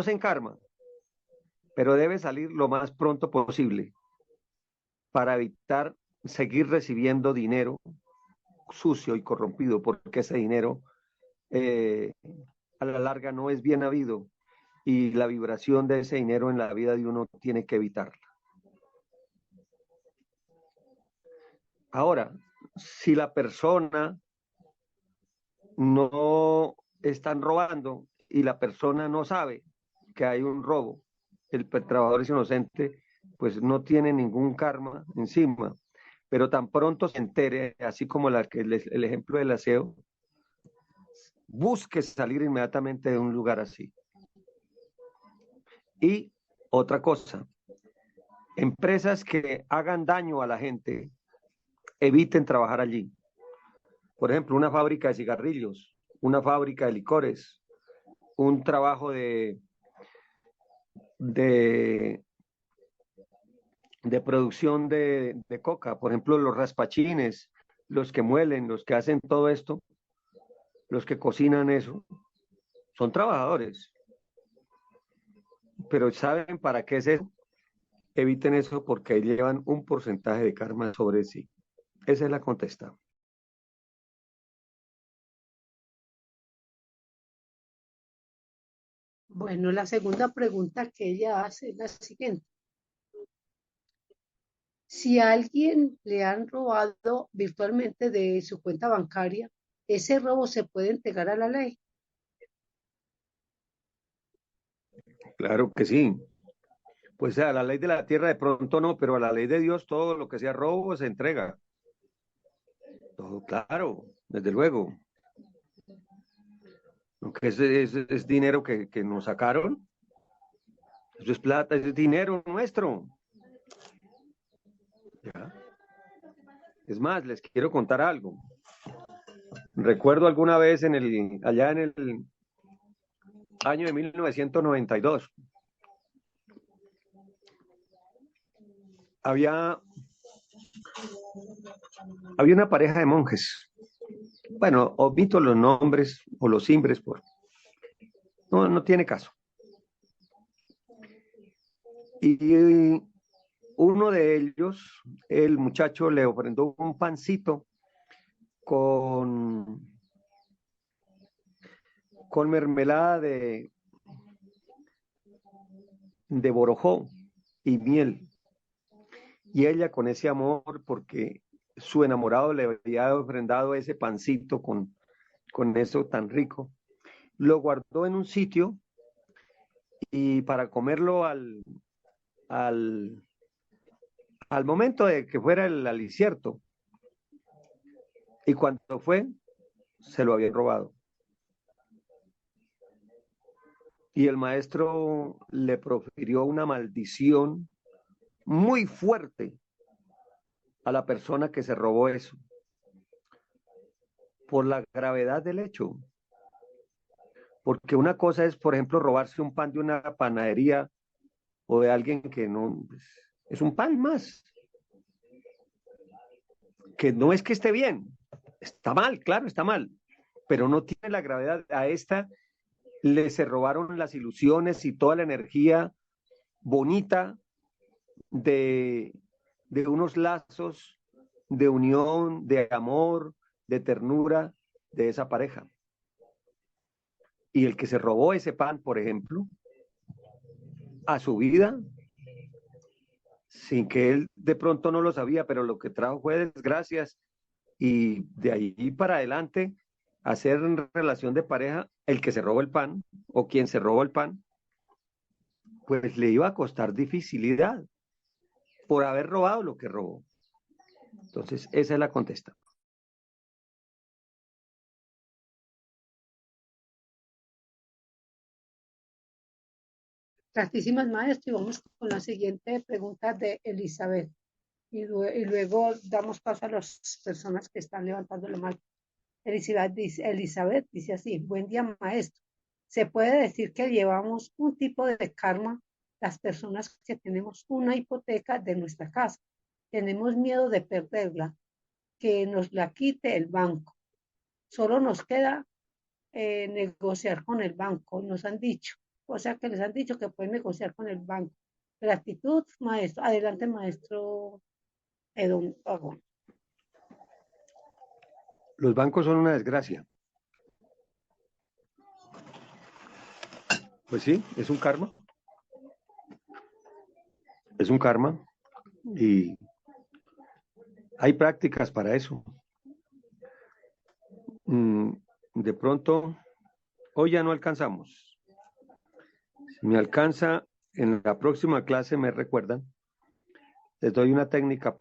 se encarma, pero debe salir lo más pronto posible para evitar seguir recibiendo dinero sucio y corrompido, porque ese dinero a la larga no es bien habido y la vibración de ese dinero en la vida de uno tiene que evitarla. Ahora, si la persona no están robando y la persona no sabe que hay un robo, el trabajador es inocente, pues no tiene ningún karma encima, pero tan pronto se entere, así como el ejemplo del aseo, busque salir inmediatamente de un lugar así. Y otra cosa, empresas que hagan daño a la gente, eviten trabajar allí. Por ejemplo, una fábrica de cigarrillos, una fábrica de licores, un trabajo de producción de coca, por ejemplo, los raspachines, los que muelen, los que hacen todo esto, los que cocinan eso, son trabajadores. pero ¿saben para qué es eso? Eviten eso porque llevan un porcentaje de karma sobre sí. Esa es la contesta. Bueno, la segunda pregunta que ella hace es la siguiente. Si a alguien le han robado virtualmente de su cuenta bancaria, ¿ese robo se puede entregar a la ley? Claro que sí. Pues a la ley de la tierra de pronto no, pero a la ley de Dios todo lo que sea robo se entrega. Todo claro, desde luego. Aunque es dinero que nos sacaron, eso es plata, eso es dinero nuestro. ¿Ya? Es más, les quiero contar algo. Recuerdo alguna vez allá en el año de 1992, había una pareja de monjes. Bueno, omito los nombres o los cimbres, no tiene caso. Y uno de ellos, el muchacho le ofrendó un pancito con mermelada de borojó y miel. Y ella con ese amor, porque su enamorado le había ofrendado ese pancito con eso tan rico, lo guardó en un sitio y para comerlo al, al momento de que fuera el alicierto. Y cuando fue, se lo habían robado. Y el maestro le profirió una maldición muy fuerte a la persona que se robó eso, por la gravedad del hecho. Porque una cosa es, por ejemplo, robarse un pan de una panadería o de alguien que no, pues, es un pan más, que no es que esté bien, está mal, claro, está mal, pero no tiene la gravedad. A esta se robaron las ilusiones y toda la energía bonita de unos lazos de unión, de amor, de ternura de esa pareja. Y el que se robó ese pan, por ejemplo, a su vida, sin que él de pronto no lo sabía, pero lo que trajo fue desgracias, y de ahí para adelante hacer relación de pareja, el que se robó el pan o quien se robó el pan, pues le iba a costar dificilidad por haber robado lo que robó. Entonces, esa es la contesta. Gracias, maestro. Y vamos con la siguiente pregunta de Elizabeth. Y luego damos paso a las personas que están levantando la mano. Elizabeth dice así: buen día, maestro. ¿Se puede decir que llevamos un tipo de karma las personas que tenemos una hipoteca de nuestra casa? Tenemos miedo de perderla, que nos la quite el banco. Solo nos queda negociar con el banco, nos han dicho. O sea que les han dicho que pueden negociar con el banco. Gratitud, maestro. Adelante, maestro Edon. Los bancos son una desgracia. Pues sí, es un karma. Es un karma. Y hay prácticas para eso. De pronto, hoy ya no alcanzamos. Si me alcanza, en la próxima clase me recuerdan. Les doy una técnica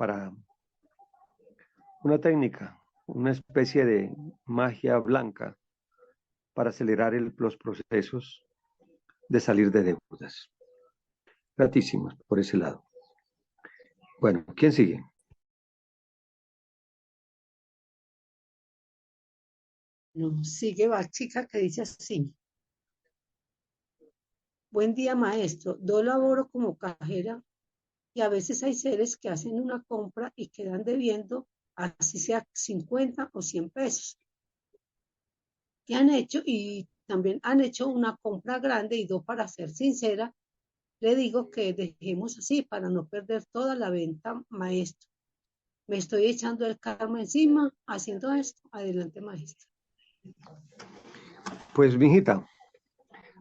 una especie de magia blanca para acelerar los procesos de salir de deudas. Gratísimas por ese lado. Bueno, ¿quién sigue? No, sigue va chica que dice así: buen día, maestro. Yo laboro como cajera y a veces hay seres que hacen una compra y quedan debiendo, así sea 50 o 100 pesos. Y también han hecho una compra grande, y yo, para ser sincera, le digo que dejemos así para no perder toda la venta, maestro. Me estoy echando el karma encima haciendo esto. Adelante, maestro. Pues, mijita,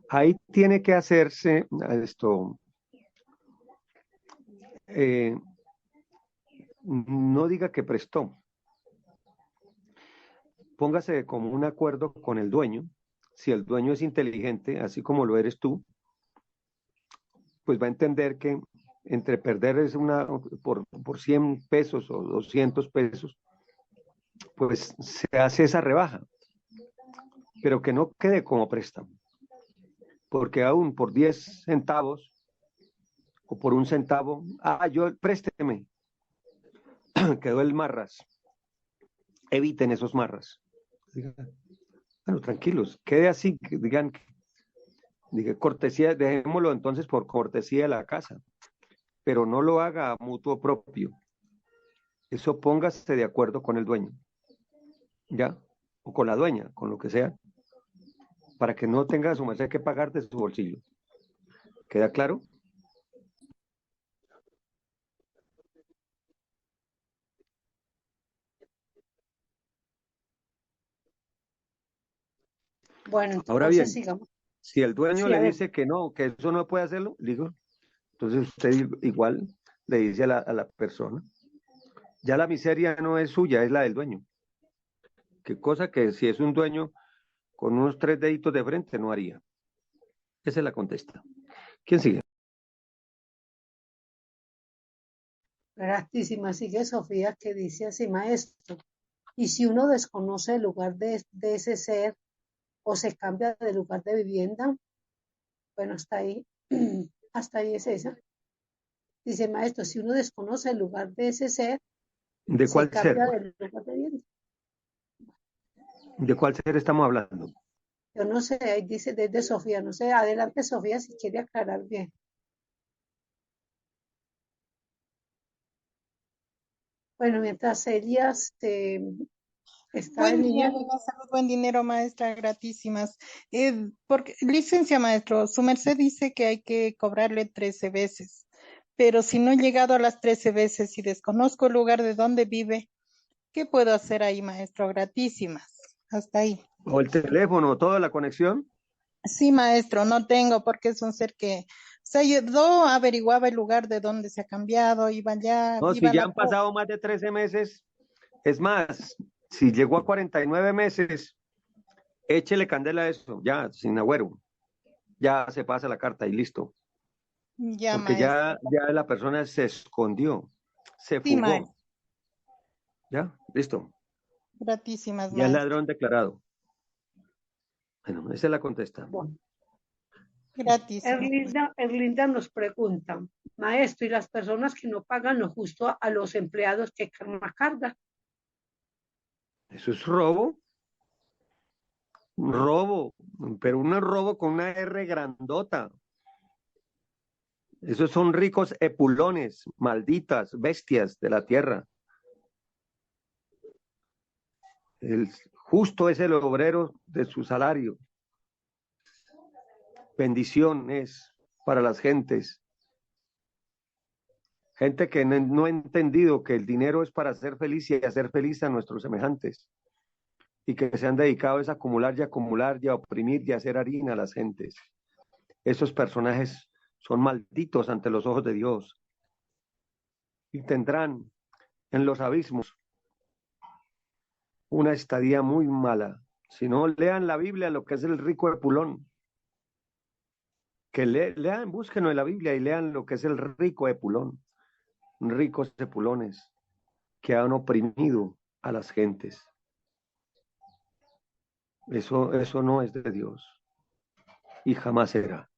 ahí tiene que hacerse esto. No diga que prestó. Póngase como un acuerdo con el dueño. Si el dueño es inteligente, así como lo eres tú, pues va a entender que entre perder es por 100 pesos o 200 pesos, pues se hace esa rebaja, pero que no quede como préstamo, porque aún por 10 centavos o por 1 centavo, yo présteme, quedó el marras, eviten esos marras. Bueno, tranquilos, quede así, que digan, cortesía, dejémoslo entonces por cortesía de la casa, pero no lo haga a mutuo propio. Eso póngase de acuerdo con el dueño, ¿ya? O con la dueña, con lo que sea, para que no tenga su merced que pagar de su bolsillo. ¿Queda claro? Bueno, Ahora entonces bien, sigamos. si el dueño Sí, le a ver. dice que no, que eso no puede hacerlo, digo, entonces usted igual le dice a la persona, ya la miseria no es suya, es la del dueño. Qué cosa que si es un dueño con unos 3 deditos de frente no haría. Esa es la contesta. ¿Quién sigue? Gratísima, sigue Sofía, que dice así, maestro. Y si uno desconoce el lugar de ese ser o se cambia de lugar de vivienda, bueno, hasta ahí es esa. Dice, maestro, si uno desconoce el lugar de ese ser, ¿De se cuál ser? cambia de lugar de vivienda. ¿De cuál ser estamos hablando? Yo no sé, ahí dice desde Sofía, no sé, adelante Sofía si quiere aclarar bien. Bueno, mientras Elías está en Buen día, línea, buena salud, buen dinero, maestra, gratísimas. Porque, licencia, maestro, su merced dice que hay que cobrarle 13 veces, pero si no he llegado a las 13 veces y desconozco el lugar de donde vive, ¿qué puedo hacer ahí, maestro? Gratísimas. Hasta ahí. ¿O el teléfono, toda la conexión? Sí, maestro, no tengo porque es un ser que se ayudó, averiguaba el lugar de donde se ha cambiado, iba allá, No, iba si a ya la... han pasado más de 13 meses, es más, si llegó a 49 meses, échele candela a eso, ya, sin agüero. Ya se pasa la carta y listo. Ya, Porque maestro. ya la persona se escondió, se Sí, maestro. fugó. Ya, listo. Gratísimas, Ya es maestro. ladrón declarado. Bueno, esa es la contesta. bueno, Gratísimas. Erlinda nos pregunta, maestro, ¿y las personas que no pagan lo justo a los empleados que karma carga? Eso es robo, robo, pero un robo con una R grandota. Esos son ricos epulones, malditas bestias de la tierra. El justo es el obrero de su salario. Bendición es para las gentes. Gente que no ha entendido que el dinero es para hacer feliz y hacer feliz a nuestros semejantes. Y que se han dedicado a acumular y a oprimir y a hacer harina a las gentes. Esos personajes son malditos ante los ojos de Dios. Y tendrán en los abismos una estadía muy mala. Si no, lean la Biblia, lo que es el rico Epulón. Que lean, búsquenlo en la Biblia y lean lo que es el rico Epulón. Ricos Epulones que han oprimido a las gentes. Eso no es de Dios. Y jamás será.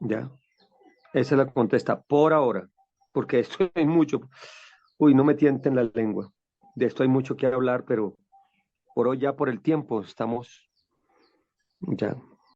¿Ya? Esa es la contesta por ahora. Porque esto es mucho. Uy, no me tienten la lengua. De esto hay mucho que hablar, pero por hoy ya por el tiempo estamos ya